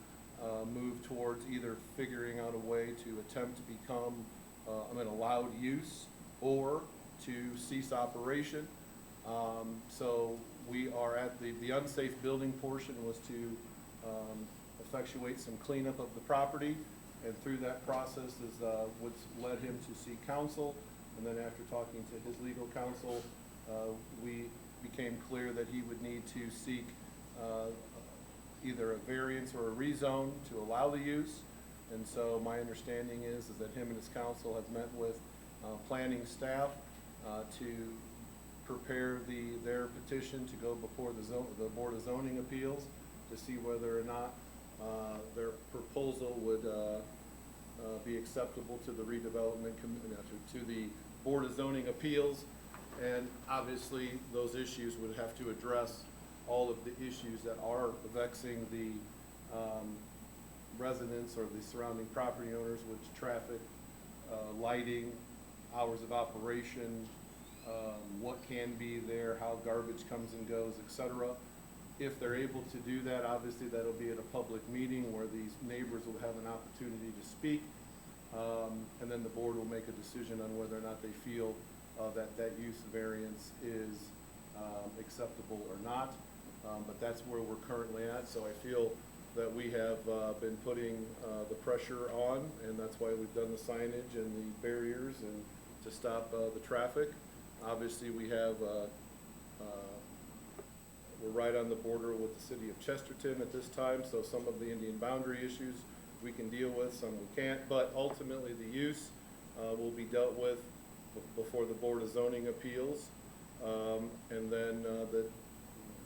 move towards either figuring out a way to attempt to become an allowed use or to cease operation. So we are at the unsafe building portion was to effectuate some cleanup of the property, and through that process is what's led him to seek counsel. And then after talking to his legal counsel, we became clear that he would need to seek either a variance or a rezone to allow the use. And so my understanding is that him and his counsel have met with planning staff to prepare their petition to go before the Board of Zoning Appeals to see whether or not their proposal would be acceptable to the redevelopment to the Board of Zoning Appeals. And obviously, those issues would have to address all of the issues that are vexing the residents or the surrounding property owners, which traffic, lighting, hours of operation, what can be there, how garbage comes and goes, etc. If they're able to do that, obviously that'll be at a public meeting where these neighbors will have an opportunity to speak. And then the board will make a decision on whether or not they feel that use variance is acceptable or not. But that's where we're currently at, so I feel that we have been putting the pressure on, and that's why we've done the signage and the barriers and to stop the traffic. Obviously, we have we're right on the border with the city of Chesterton at this time, so some of the Indian boundary issues we can deal with, some we can't, but ultimately the use will be dealt with before the Board of Zoning Appeals, and then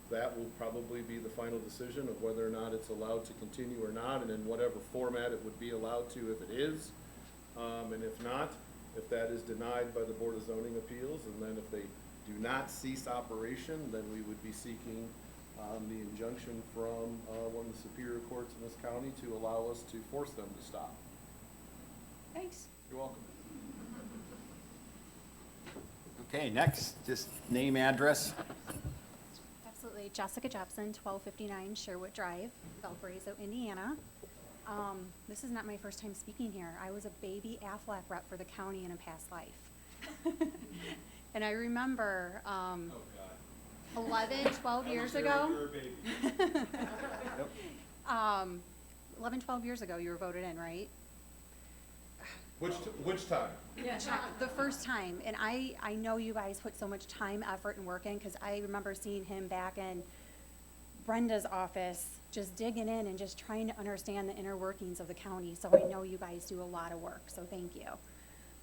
that will probably be the final decision of whether or not it's allowed to continue or not, and in whatever format it would be allowed to if it is. And if not, if that is denied by the Board of Zoning Appeals, and then if they do not cease operation, then we would be seeking the injunction from one of the superior courts in this county to allow us to force them to stop. Thanks. You're welcome. Okay, next, just name, address. Absolutely. Jessica Jepson, 1259 Sherwood Drive, Valparaiso, Indiana. This is not my first time speaking here. I was a baby Aflac rep for the county in a past life. And I remember 11, 12 years ago. 11, 12 years ago, you were voted in, right? Which time? The first time, and I know you guys put so much time, effort, and work in, because I remember seeing him back in Brenda's office, just digging in and just trying to understand the inner workings of the county, so I know you guys do a lot of work, so thank you.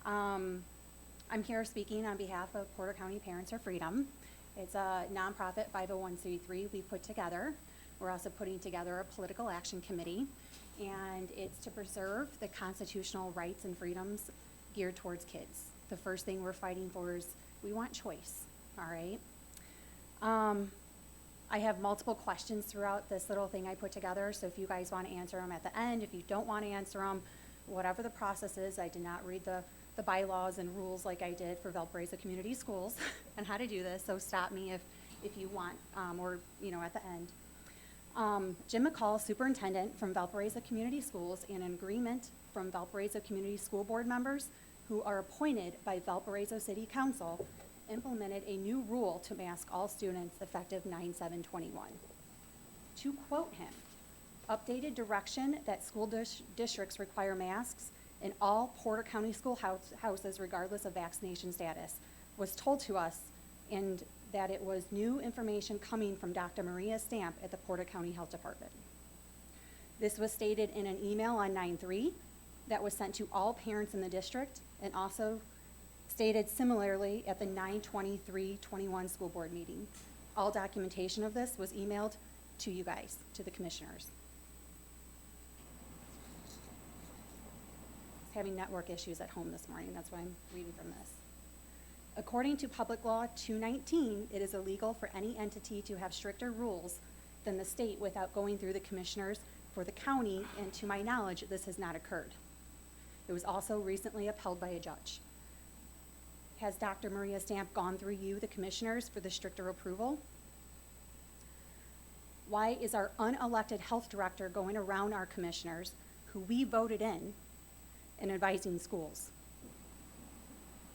I'm here speaking on behalf of Porter County Parents for Freedom. It's a nonprofit 501c3 we put together. We're also putting together a political action committee, and it's to preserve the constitutional rights and freedoms geared towards kids. The first thing we're fighting for is we want choice, all right? I have multiple questions throughout this little thing I put together, so if you guys want to answer them at the end, if you don't want to answer them, whatever the process is, I did not read the bylaws and rules like I did for Valparaiso Community Schools and how to do this, so stop me if you want, or, you know, at the end. Jim McCall, Superintendent from Valparaiso Community Schools, and an agreement from Valparaiso Community School Board members who are appointed by Valparaiso City Council, implemented a new rule to mask all students effective 9/7/21. To quote him, updated direction that school districts require masks in all Porter County houses regardless of vaccination status was told to us, and that it was new information coming from Dr. Maria Stamp at the Porter County Health Department. This was stated in an email on 9/3 that was sent to all parents in the district, and also stated similarly at the 9/23/21 school board meeting. All documentation of this was emailed to you guys, to the commissioners. I was having network issues at home this morning, that's why I'm reading from this. According to Public Law 219, it is illegal for any entity to have stricter rules than the state without going through the commissioners for the county, and to my knowledge, this has not occurred. It was also recently upheld by a judge. Has Dr. Maria Stamp gone through you, the commissioners, for the stricter approval? Why is our unelected health director going around our commissioners, who we voted in, and advising schools?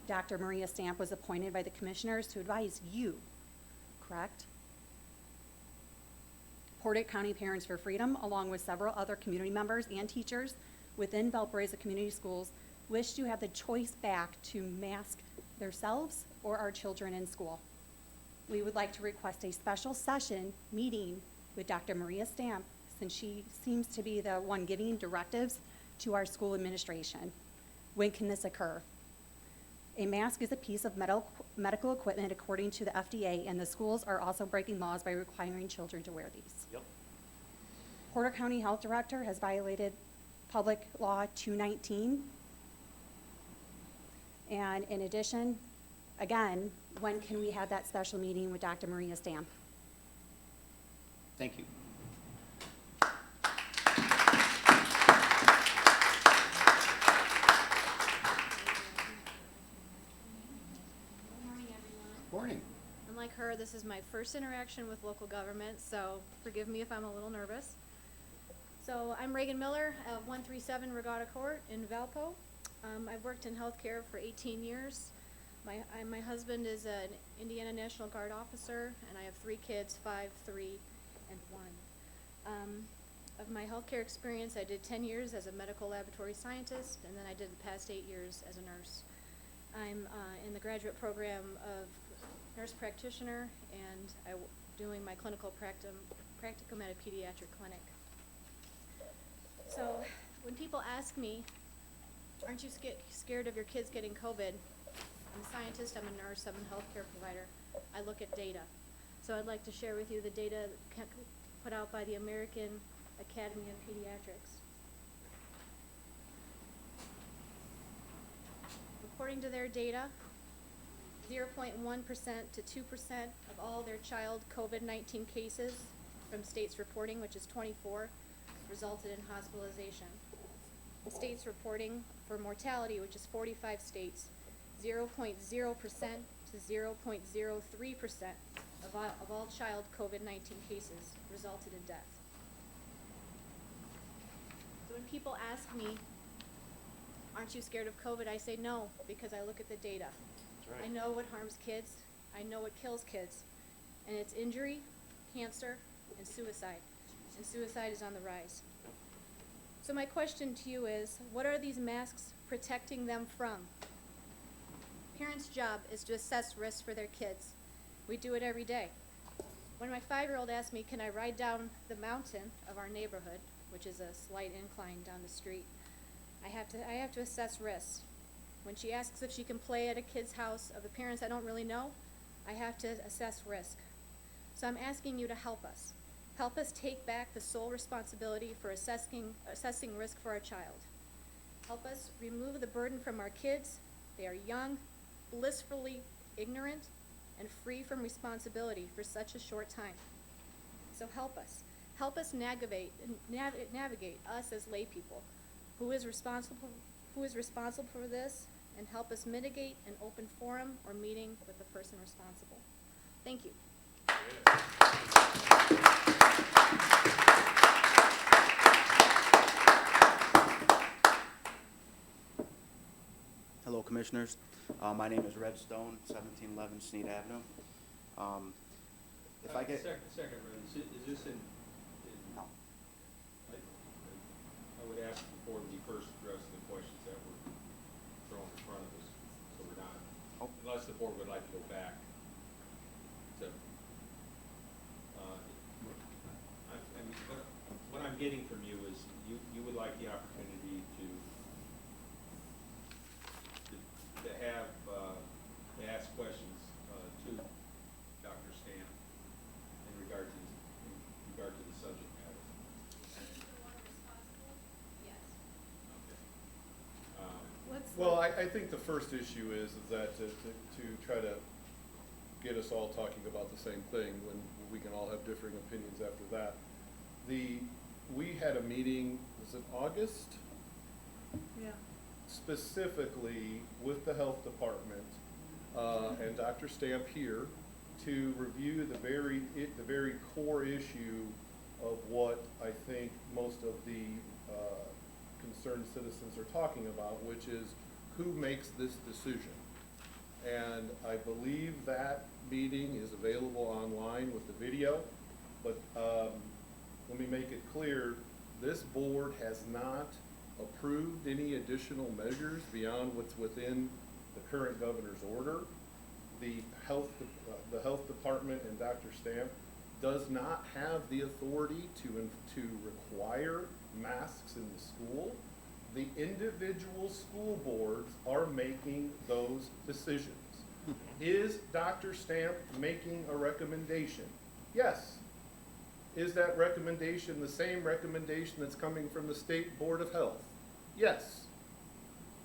Dr. Maria Stamp was appointed by the commissioners to advise you, correct? Porter County Parents for Freedom, along with several other community members and teachers within Valparaiso Community Schools, wish to have the choice back to mask themselves or our children in school. We would like to request a special session meeting with Dr. Maria Stamp, since she seems to be the one giving directives to our school administration. When can this occur? A mask is a piece of medical equipment according to the FDA, and the schools are also breaking laws by requiring children to wear these. Yep. Porter County Health Director has violated Public Law 219. And in addition, again, when can we have that special meeting with Dr. Maria Stamp? Thank you. Good morning, everyone. Morning. Unlike her, this is my first interaction with local government, so forgive me if I'm a little nervous. So I'm Reagan Miller of 137 Regatta Court in Valpo. I've worked in healthcare for 18 years. My husband is an Indiana National Guard officer, and I have 3 kids, 5, 3, and 1. Of my healthcare experience, I did 10 years as a medical laboratory scientist, and then I did the past 8 years as a nurse. I'm in the graduate program of nurse practitioner, and I'm doing my clinical practicum at a pediatric clinic. So when people ask me, aren't you scared of your kids getting COVID? I'm a scientist, I'm a nurse, I'm a healthcare provider. I look at data. So I'd like to share with you the data put out by the American Academy of Pediatrics. According to their data, 0.1% to 2% of all their child COVID-19 cases from states reporting, which is 24, resulted in hospitalization. The states reporting for mortality, which is 45 states, 0.0% to 0.03% of all child COVID-19 cases resulted in death. So when people ask me, aren't you scared of COVID? I say no, because I look at the data. That's right. I know what harms kids, I know what kills kids, and it's injury, cancer, and suicide. And suicide is on the rise. So my question to you is, what are these masks protecting them from? Parents' job is to assess risks for their kids. We do it every day. When my 5-year-old asked me, can I ride down the mountain of our neighborhood, which is a slight incline down the street, I have to assess risks. When she asks if she can play at a kid's house of the parents I don't really know, I have to assess risk. So I'm asking you to help us. Help us take back the sole responsibility for assessing risk for our child. Help us remove the burden from our kids. They are young, blissfully ignorant, and free from responsibility for such a short time. So help us. Help us navigate us as lay people. Who is responsible for this, and help us mitigate an open forum or meeting with the person responsible. Thank you. Hello, Commissioners. My name is Red Stone, 1711 Sneed Avenue. If I get... Second, Red, is this in? No. I would ask the board to first address the questions that were thrown in front of us, so we're not, unless the board would like to go back to, what I'm getting from you is you would like the opportunity to have, to ask questions to Dr. Stamp in regard to the subject matter. Yes. Okay. Well, I think the first issue is that to try to get us all talking about the same thing when we can all have differing opinions after that. We had a meeting, was it August? Yeah. Specifically with the health department and Dr. Stamp here to review the very core issue of what I think most of the concerned citizens are talking about, which is who makes this decision. And I believe that meeting is available online with the video, but let me make it clear, this board has not approved any additional measures beyond what's within the current governor's order. The health department and Dr. Stamp does not have the authority to require masks in the school. The individual school boards are making those decisions. Is Dr. Stamp making a recommendation? Yes. Is that recommendation the same recommendation that's coming from the State Board of Health? Yes.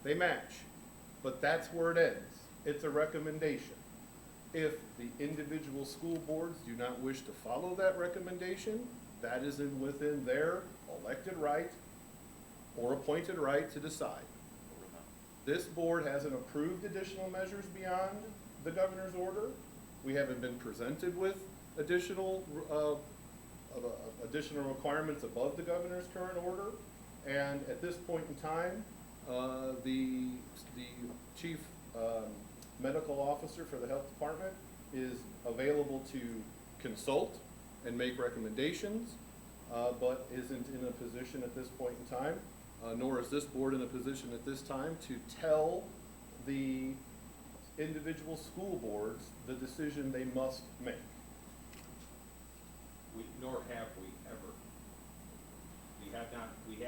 They match. But that's where it ends. It's a recommendation. If the individual school boards do not wish to follow that recommendation, that is within their elected right or appointed right to decide. This board hasn't approved additional measures beyond the governor's order. We haven't been presented with additional requirements above the governor's current order. And at this point in time, the chief medical officer for the health department is available to consult and make recommendations, but isn't in a position at this point in time, nor is this board in a position at this time to tell the individual school boards the decision they must make. Nor have we ever. We have not made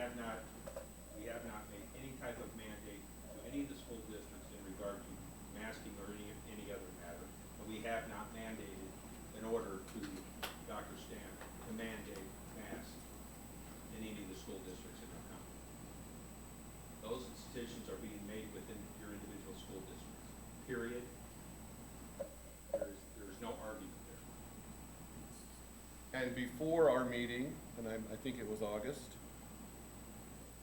any type of mandate to any of the school districts in regard to masking or any other matter. And we have not mandated an order to Dr. Stamp to mandate masks in any of the school districts in our county. Those decisions are being made within your individual school districts, period. There is no argument there. And before our meeting, and I think it was August,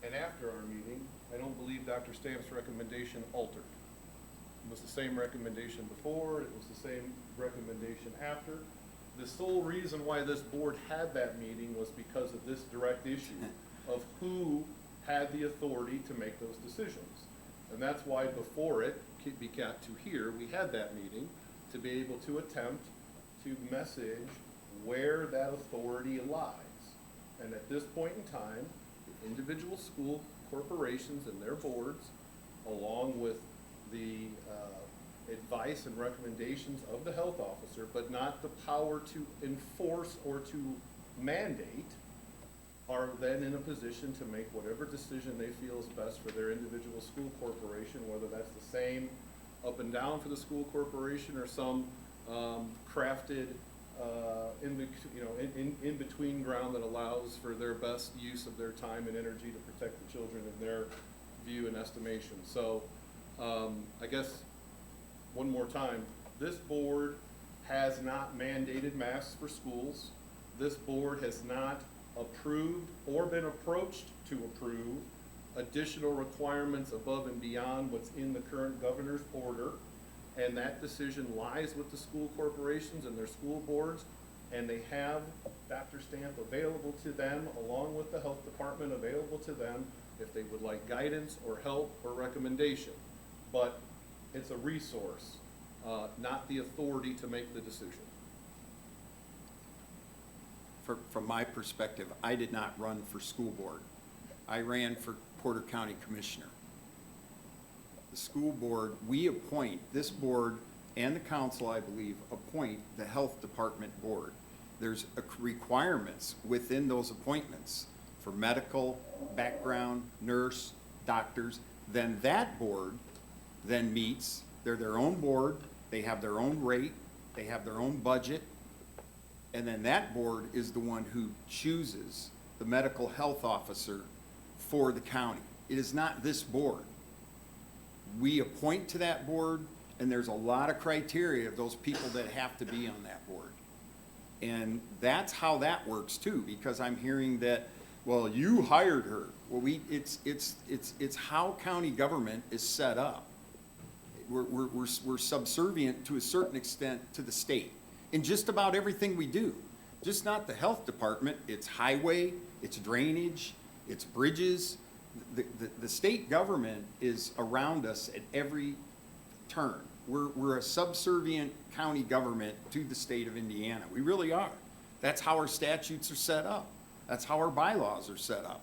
and after our meeting, I don't believe Dr. Stamp's recommendation altered. It was the same recommendation before, it was the same recommendation after. The sole reason why this board had that meeting was because of this direct issue of who had the authority to make those decisions. And that's why before it got to here, we had that meeting to be able to attempt to message where that authority lies. And at this point in time, the individual school corporations and their boards, along with the advice and recommendations of the health officer, but not the power to enforce or to mandate, are then in a position to make whatever decision they feel is best for their individual school corporation, whether that's the same up and down for the school corporation or some crafted in between ground that allows for their best use of their time and energy to protect the children in their view and estimation. So I guess one more time, this board has not mandated masks for schools. this board has not approved or been approached to approve additional requirements above and beyond what's in the current governor's order. And that decision lies with the school corporations and their school boards, and they have Dr. Stamp available to them, along with the health department available to them, if they would like guidance or help or recommendation. But it's a resource, not the authority to make the decision. From my perspective, I did not run for school board. I ran for Porter County Commissioner. The school board, we appoint, this board and the council, I believe, appoint the health department board. There's requirements within those appointments for medical, background, nurse, doctors. Then that board then meets, they're their own board, they have their own rate, they have their own budget, and then that board is the one who chooses the medical health officer for the county. It is not this board. We appoint to that board, and there's a lot of criteria of those people that have to be on that board. And that's how that works too, because I'm hearing that, well, you hired her. Well, it's how county government is set up. We're subservient to a certain extent to the state in just about everything we do. Just not the health department, it's highway, it's drainage, it's bridges. The state government is around us at every turn. We're a subservient county government to the state of Indiana. We really are. That's how our statutes are set up. That's how our bylaws are set up.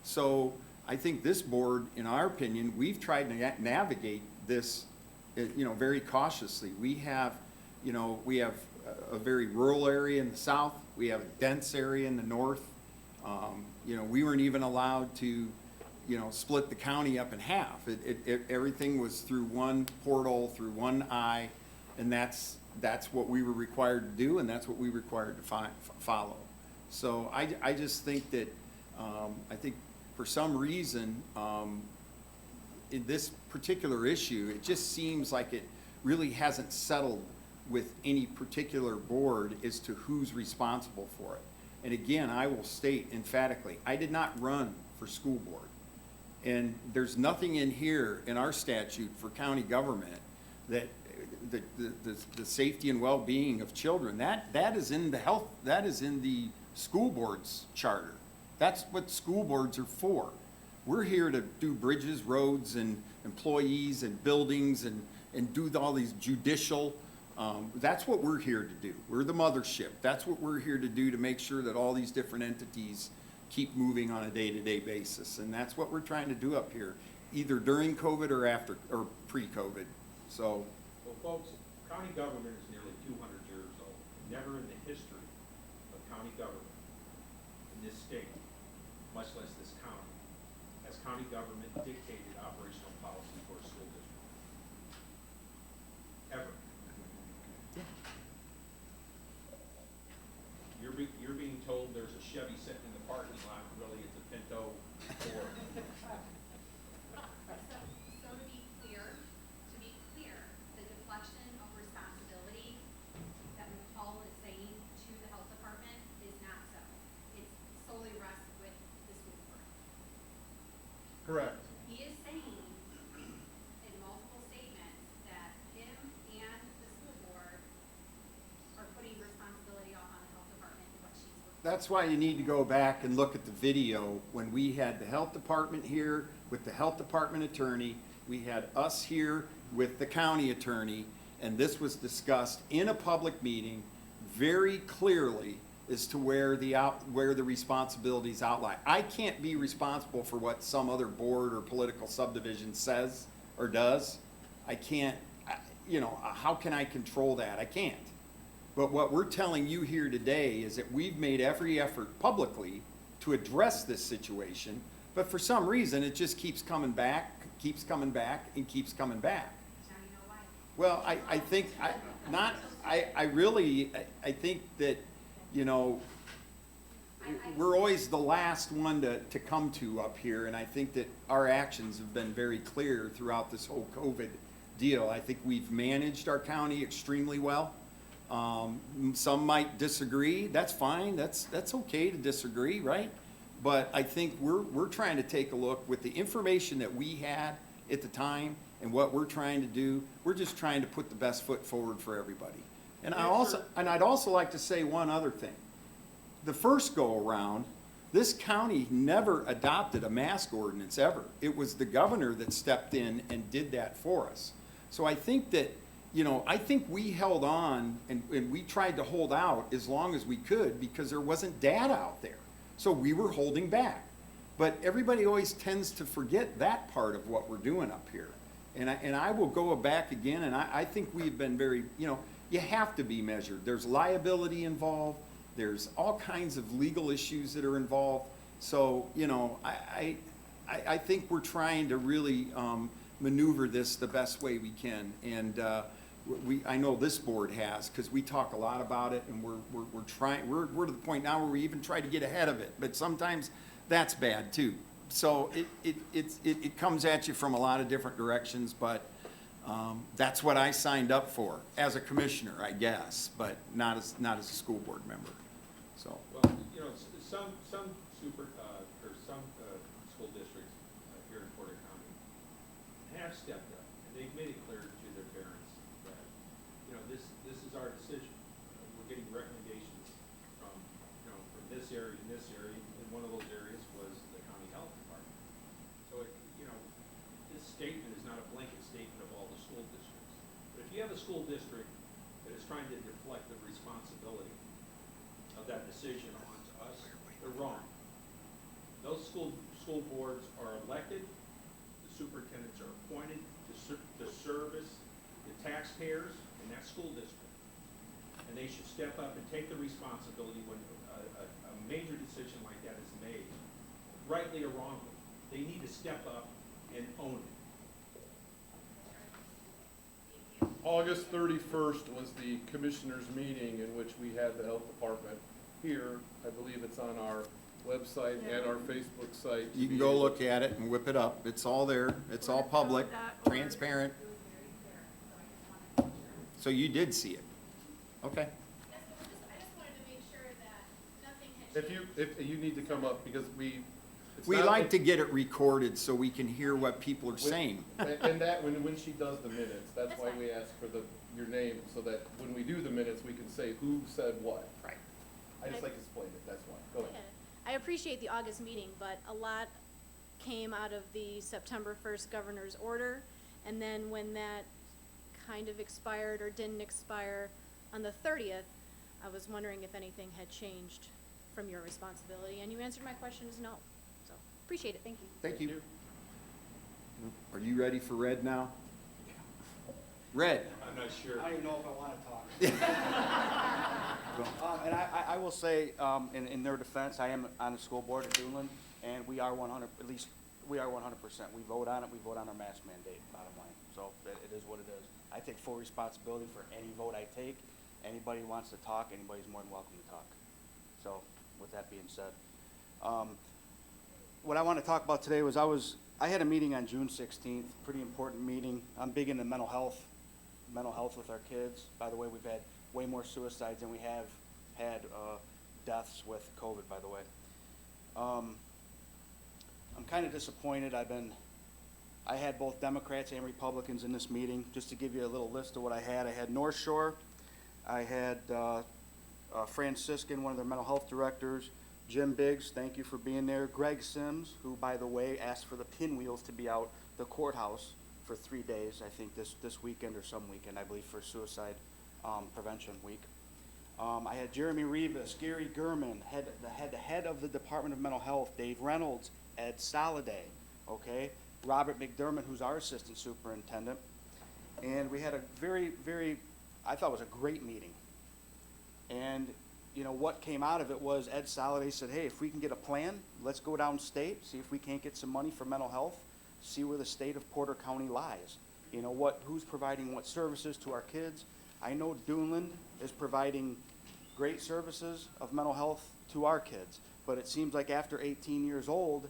So I think this board, in our opinion, we've tried to navigate this, very cautiously. We have a very rural area in the south. We have a dense area in the north. We weren't even allowed to, split the county up in half. Everything was through one portal, through one eye, and that's what we were required to do, and that's what we were required to follow. So I just think that, I think for some reason, in this particular issue, it just seems like it really hasn't settled with any particular board as to who's responsible for it. And again, I will state emphatically, I did not run for school board. And there's nothing in here in our statute for county government that the safety and well-being of children, that is in the health, that is in the school board's charter. That's what school boards are for. We're here to do bridges, roads, and employees, and buildings, and do all these judicial, that's what we're here to do. We're the mothership. That's what we're here to do, to make sure that all these different entities keep moving on a day-to-day basis. And that's what we're trying to do up here, either during COVID or after, or pre-COVID. So, Well, folks, county government is nearly 200 years old. Never in the history of county government in this state, much less this county, has county government dictated operational policy for a school district. Ever. You're being told there's a Chevy sitting in the parking lot, really it's a Pinto Ford. So to be clear, the deflection of responsibility that McCall is saying to the health department is not so. It solely rests with the school board. Correct. He is saying in multiple statements that him and the school board are putting responsibility off on the health department and what she's requiring. that's why you need to go back and look at the video when we had the health department here with the health department attorney. We had us here with the county attorney, and this was discussed in a public meeting very clearly as to where the responsibilities outlie. I can't be responsible for what some other board or political subdivision says or does. I can't, how can I control that? I can't. But what we're telling you here today is that we've made every effort publicly to address this situation, but for some reason, it just keeps coming back, and keeps coming back. Now you know why. Well, I think, I think that, we're always the last one to come to up here, and I think that our actions have been very clear throughout this whole COVID deal. I think we've managed our county extremely well. Some might disagree, that's fine, that's okay to disagree, right? But I think we're trying to take a look with the information that we had at the time and what we're trying to do, we're just trying to put the best foot forward for everybody. And I'd also like to say one other thing. The first go-around, this county never adopted a mask ordinance ever. It was the governor that stepped in and did that for us. So I think that, I think we held on and we tried to hold out as long as we could because there wasn't data out there. So we were holding back. But everybody always tends to forget that part of what we're doing up here. And I will go back again, and I think we've been very, you have to be measured. There's liability involved. There's all kinds of legal issues that are involved. So, I think we're trying to really maneuver this the best way we can. And I know this board has, because we talk a lot about it, and we're trying. We're to the point now where we even try to get ahead of it. But sometimes that's bad too. So it comes at you from a lot of different directions, but that's what I signed up for as a commissioner, I guess, but not as a school board member. So. Well, some school districts here in Porter County have stepped up, and they've made it clear to their parents that, this is our decision. We're getting recommendations from this area and this area, and one of those areas was the county health department. So this statement is not a blanket statement of all the school districts. But if you have a school district that is trying to deflect the responsibility of that decision onto us, they're wrong. Those school boards are elected, the superintendents are appointed to service the taxpayers in that school district. And they should step up and take the responsibility when a major decision like that is made, rightly or wrongly. They need to step up and own it. August 31st was the commissioners' meeting in which we had the health department here. I believe it's on our website and our Facebook site. You can go look at it and whip it up. It's all there. It's all public, transparent. So you did see it. Okay. I just wanted to make sure that nothing had changed. If you need to come up, because it's We not like to get it recorded so we can hear what people are saying. And that, when she does the minutes, that's That's why fine. we ask for your name, so that when we do the minutes, we can say who said what. Right. I just like to explain it, that's why. Go ahead. Yeah. I appreciate the August meeting, but a lot came out of the September 1st governor's order. And then when that kind of expired or didn't expire on the 30th, I was wondering if anything had changed from your responsibility. And you answered my question is no. So, appreciate it. Thank you. Thank you. Are you ready for Red now? Red. I'm not sure. I don't even know if I want to talk. And I will say, in their defense, I am on the school board at Duneland, and we are 100%. We vote on it. We vote on our mask mandate, bottom line. So it is what it is. I take full responsibility for any vote I take. Anybody who wants to talk, anybody's more than welcome to talk. So with that being said, what I want to talk about today was I had a meeting on June 16th, pretty important meeting. I'm big into mental health with our kids. By the way, we've had way more suicides than we have had deaths with COVID, by the way. I'm kind of disappointed. I had both Democrats and Republicans in this meeting. Just to give you a little list of what I had North Shore, I had Franciscan, one of their mental health directors, Jim Biggs, thank you for being there, Greg Sims, who, by the way, asked for the pinwheels to be out the courthouse for 3 days, I think this weekend or some weekend, I believe, for Suicide Prevention Week. I had Jeremy Rivas, Gary Gurman, the head of the Department of Mental Health, Dave Reynolds, Ed Soliday, okay? Robert McDermott, who's our assistant superintendent. And we had a very, very, I thought it was a great meeting. And, what came out of it was Ed Soliday said, hey, if we can get a plan, let's go downstate, see if we can't get some money for mental health, see where the state of Porter County lies. Who's providing what services to our kids. I know Duneland is providing great services of mental health to our kids, but it seems like after 18 years old,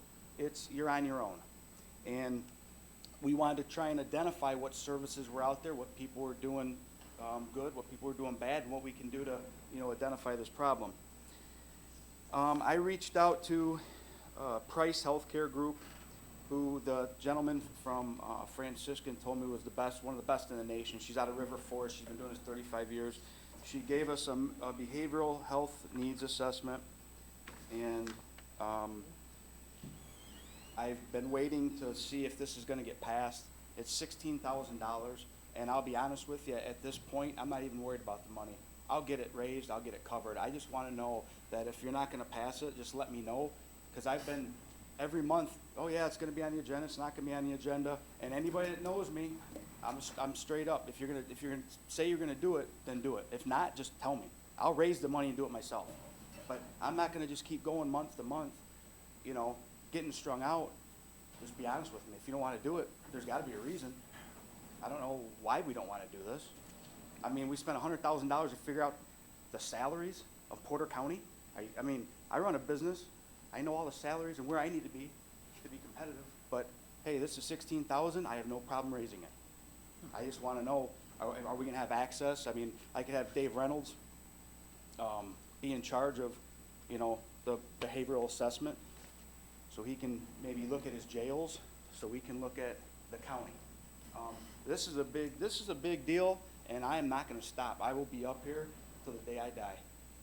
you're on your own. And we wanted to try and identify what services were out there, what people were doing good, what people are doing bad, and what we can do to, you know, identify this problem. I reached out to Price Healthcare Group, who the gentleman from Franciscan told me was the best, one of the best in the nation. She's out of River Forest. She's been doing this 35 years. She gave us a behavioral health needs assessment, and I've been waiting to see if this is gonna get passed. It's $16,000, and I'll be honest with you, at this point, I'm not even worried about the money. I'll get it raised, I'll get it covered. I just wanna know that if you're not gonna pass it, just let me know, because I've been, every month, oh yeah, it's gonna be on the agenda, it's not gonna be on the agenda, and anybody that knows me, I'm straight up. If you're gonna say you're gonna do it, then do it. If not, just tell me. I'll raise the money and do it myself. But I'm not gonna just keep going month to month, you know, getting strung out. Just be honest with me. If you don't wanna do it, there's gotta be a reason. I don't know why we don't wanna do this. I mean, we spent $100,000 to figure out the salaries of Porter County. I mean, I run a business. I know all the salaries and where I need to be competitive. But hey, this is $16,000. I have no problem raising it. I just wanna know, are we gonna have access? I mean, I could have Dave Reynolds, be in charge of, you know, the behavioral assessment. So he can maybe look at his jails, so we can look at the county. This is a big deal, and I am not gonna stop. I will be up here till the day I die,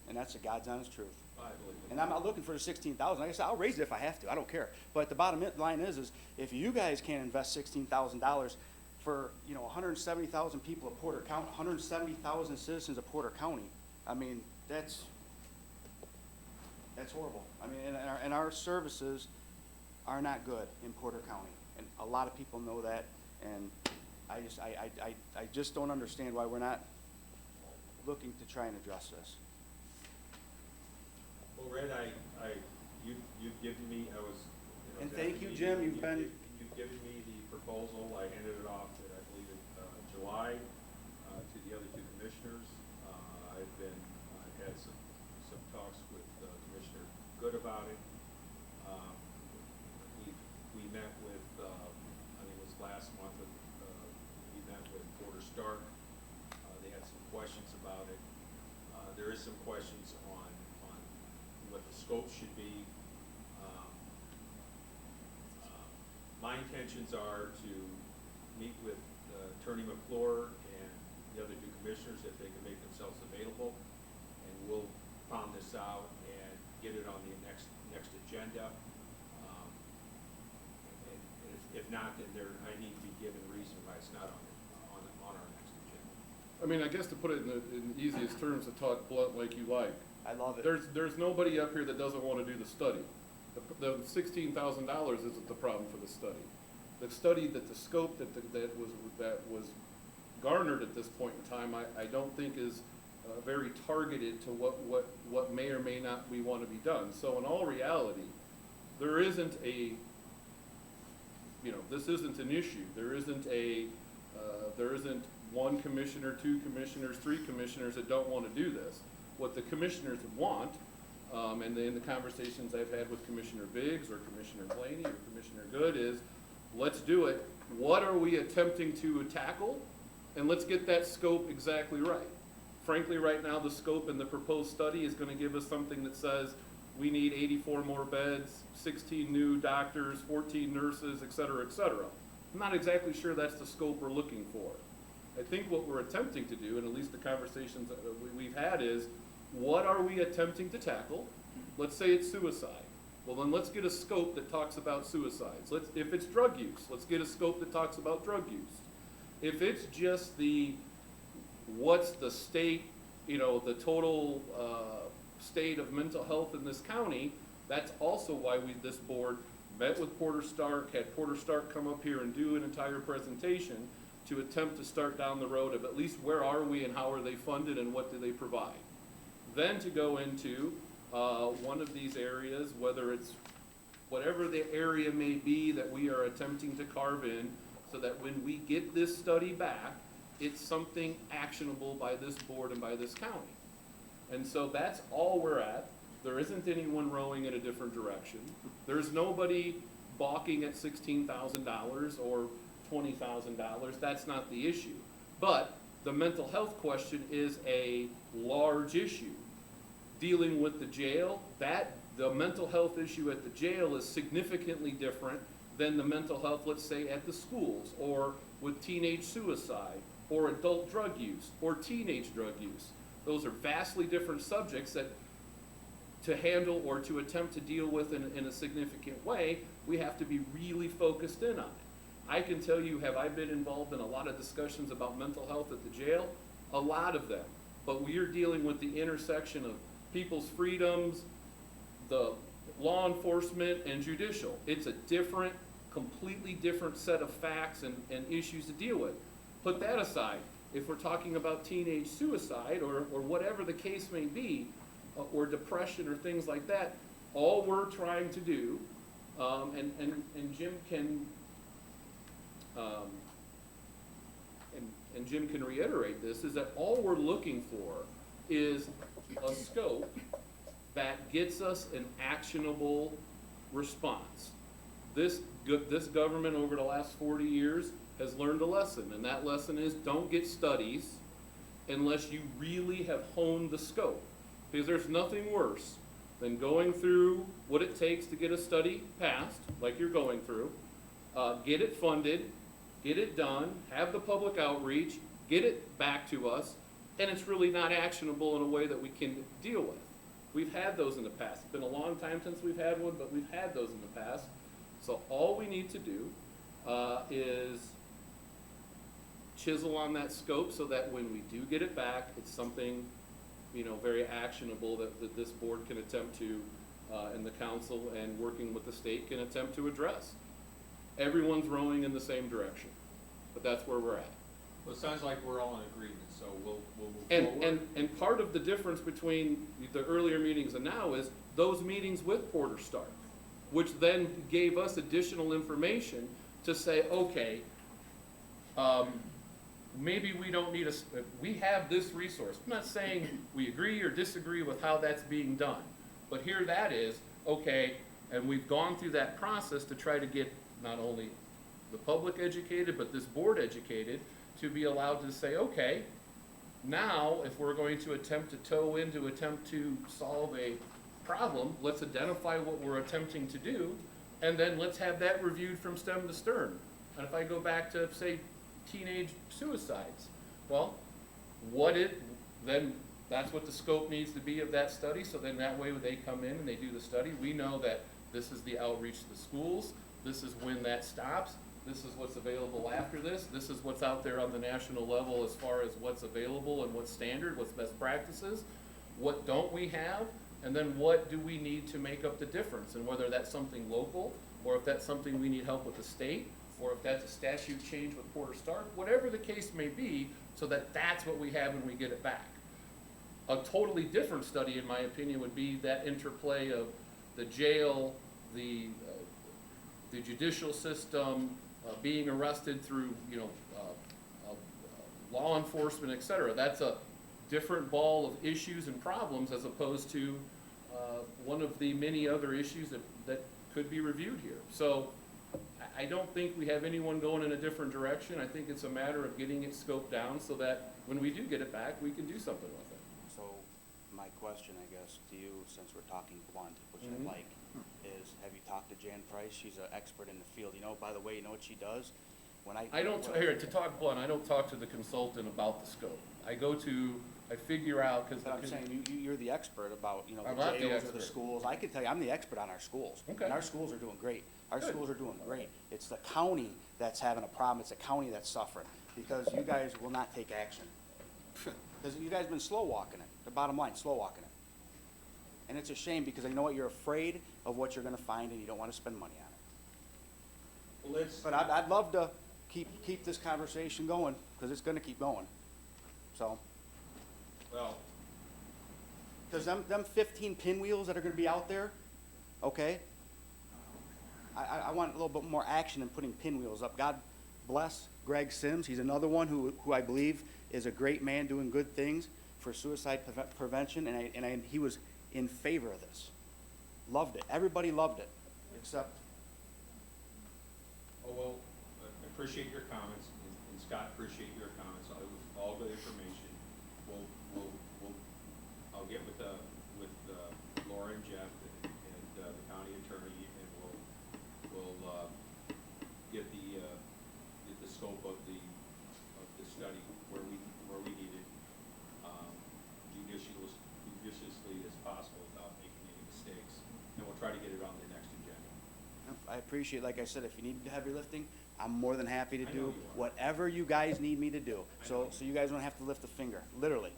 and that's the God's honest truth. I believe it. And I'm not looking for the 16,000. Like I said, I'll raise it if I have to. I don't care. But the bottom line is if you guys can't invest $16,000 for, you know, 170,000 people of Porter County, 170,000 citizens of Porter County, I mean, that's horrible. I mean, and our services are not good in Porter County, and a lot of people know that. And I just don't understand why we're not looking to try and address this. Well, Red, you've given me, I was, you know. And at thank the you, meeting, Jim, you've been. You've given me the proposal. I handed it off in, I believe, in July, to the other two commissioners. I've had some talks with Commissioner Good about it. We met with, I think it was last month, we met with Porter Stark. They had some questions about it. There is some questions on what the scope should be. My intentions are to meet with Attorney McClure and the other two commissioners if they can make themselves available, and we'll pound this out and get it on the next agenda. And if not, then I need to be given a reason why it's not on our next agenda. I mean, I guess to put it in the easiest terms, to talk blunt like you like, I love it. there's nobody up here that doesn't want to do the study. The $16,000 isn't the problem for the study. The study, that the scope that was garnered at this point in time, I don't think is very targeted to what may or may not we want to be done. So in all reality, there isn't this isn't an issue. There isn't one commissioner, two commissioners, three commissioners that don't want to do this. What the commissioners want, and in the conversations I've had with Commissioner Biggs or Commissioner Blaney or Commissioner Good is, let's do it. What are we attempting to tackle? And let's get that scope exactly right. Frankly, right now, the scope in the proposed study is going to give us something that says we need 84 more beds, 16 new doctors, 14 nurses, et cetera, et cetera. I'm not exactly sure that's the scope we're looking for. I think what we're attempting to do, and at least the conversations that we've had, is what are we attempting to tackle? Let's say it's suicide. Well, then let's get a scope that talks about suicides. If it's drug use, let's get a scope that talks about drug use. If it's just what's the state, the total state of mental health in this county, that's also why this board met with Porter Stark, had Porter Stark come up here and do an entire presentation to attempt to start down the road of at least where are we and how are they funded and what do they provide. Then to go into one of these areas, whether it's whatever the area may be that we are attempting to carve in, so that when we get this study back, it's something actionable by this board and by this county. And so that's all we're at. There isn't anyone rowing in a different direction. There's nobody balking at $16,000 or $20,000. That's not the issue. But the mental health question is a large issue. Dealing with the jail, the mental health issue at the jail is significantly different than the mental health, let's say, at the schools, or with teenage suicide, or adult drug use, or teenage drug use. Those are vastly different subjects that to handle or to attempt to deal with in a significant way, we have to be really focused in on it. I can tell you, have I been involved in a lot of discussions about mental health at the jail? A lot of them. But we are dealing with the intersection of people's freedoms, the law enforcement, and judicial. It's a different, completely different set of facts and issues to deal with. Put that aside. If we're talking about teenage suicide or whatever the case may be, or depression or things like that, all we're trying to do, and Jim can, and Jim can reiterate this, is that all we're looking for is a scope that gets us an actionable response. This government over the last 40 years has learned a lesson, and that lesson is don't get studies unless you really have honed the scope. Because there's nothing worse than going through what it takes to get a study passed, like you're going through, get it funded, get it done, have the public outreach, get it back to us, and it's really not actionable in a way that we can deal with. We've had those in the past. It's been a long time since we've had one, but we've had those in the past. So all we need to do is chisel on that scope so that when we do get it back, it's something, you know, very actionable that this board can attempt to, and the council and working with the state can attempt to address. Everyone's rowing in the same direction, but that's where we're at. Well, it sounds like we're all in agreement, so we'll move forward. And part of the difference between the earlier meetings and now is those meetings with Porter Stark, which then gave us additional information to say, okay, maybe we don't need we have this resource. I'm not saying we agree or disagree with how that's being done, but here that is, okay, and we've gone through that process to try to get not only the public educated, but this board educated, to be allowed to say, okay, now if we're going to attempt to solve a problem, let's identify what we're attempting to do, and then let's have that reviewed from stem to stern. And if I go back to, say, teenage suicides, well, then that's what the scope needs to be of that study, so then that way when they come in and they do the study, we know that this is the outreach to the schools, this is when that stops, this is what's available after this is what's out there on the national level as far as what's available and what's standard, what's best practices, what don't we have, and then what do we need to make up the difference, and whether that's something local, or if that's something we need help with the state, or if that's a statute change with Porter Stark, whatever the case may be, so that that's what we have when we get it back. A totally different study, in my opinion, would be that interplay of the jail, the judicial system, being arrested through, law enforcement, et cetera. That's a different ball of issues and problems as opposed to one of the many other issues that could be reviewed here. So I don't think we have anyone going in a different direction. I think it's a matter of getting it scoped down so that when we do get it back, we can do something with it. So my question, I guess, to you, since we're talking blunt, which Mhm. I like, is have you talked to Jan Price? She's an expert in the field. By the way, you know what she does? To talk blunt, I don't talk to the consultant about the scope. I figure out, because. But I'm saying, you're the expert about, I'm the not the jails or the expert. schools. I can tell you, I'm the expert on our schools. Okay. And our schools are doing great. Our Good. schools are doing great. It's the county that's having a problem. It's the county that's suffering, because you guys will not take action. Because you guys have been slow walking it, the bottom line, slow walking it. And it's a shame, because you know what, you're afraid of what you're gonna find, and you don't wanna spend money on it. Well, let's, But I'd love to keep this conversation going, because it's gonna keep going. So, well, because them 15 pinwheels that are gonna be out there, okay? I want a little bit more action than putting pinwheels up. God bless Greg Sims. He's another one who I believe is a great man doing good things for suicide prevention, and he was in favor of this. Loved it. Everybody loved it, except oh, well, I appreciate your comments, and Scott, appreciate your comments, it was all good information. I'll get with Laura and Jeff and the county attorney, and we'll get the scope of the study where we need it, judiciously as possible without making any mistakes, and we'll try to get it on the next agenda. I appreciate, like I said, if you need heavy lifting, I'm more than happy to I know do you are. whatever you guys need me to do. I So, know. so you guys don't have to lift a finger, literally.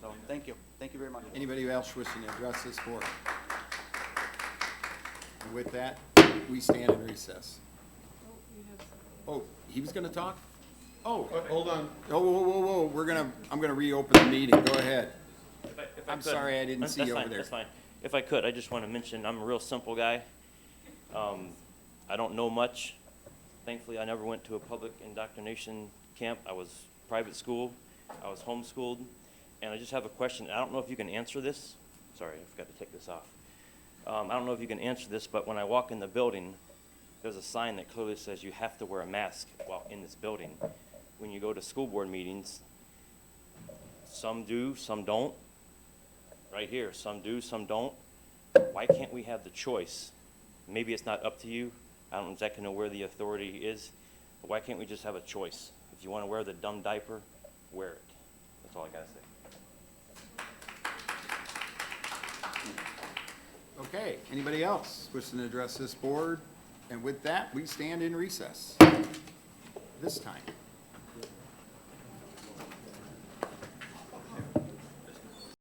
So, thank you. Thank you very much. Anybody else wishing to address this board? And with that, we stand in recess. Oh, you have something. Oh, he was gonna talk? Oh, Hold on. oh, whoa, I'm gonna reopen the meeting, go ahead. If I I'm could- sorry I didn't see you over there. That's fine. If I could, I just want to mention, I'm a real simple guy. I don't know much. Thankfully, I never went to a public indoctrination camp. I was private school. I was homeschooled. And I just have a question. I don't know if you can answer this. Sorry, I forgot to take this off. I don't know if you can answer this, but when I walk in the building, there's a sign that clearly says you have to wear a mask while in this building. When you go to school board meetings, some do, some don't. Right here, some do, some don't. Why can't we have the choice? Maybe it's not up to you. I don't exactly know where the authority is. But why can't we just have a choice? If you want to wear the dumb diaper, wear it. That's all I gotta say. Okay, anybody else wishing to address this board? And with that, we stand in recess this time.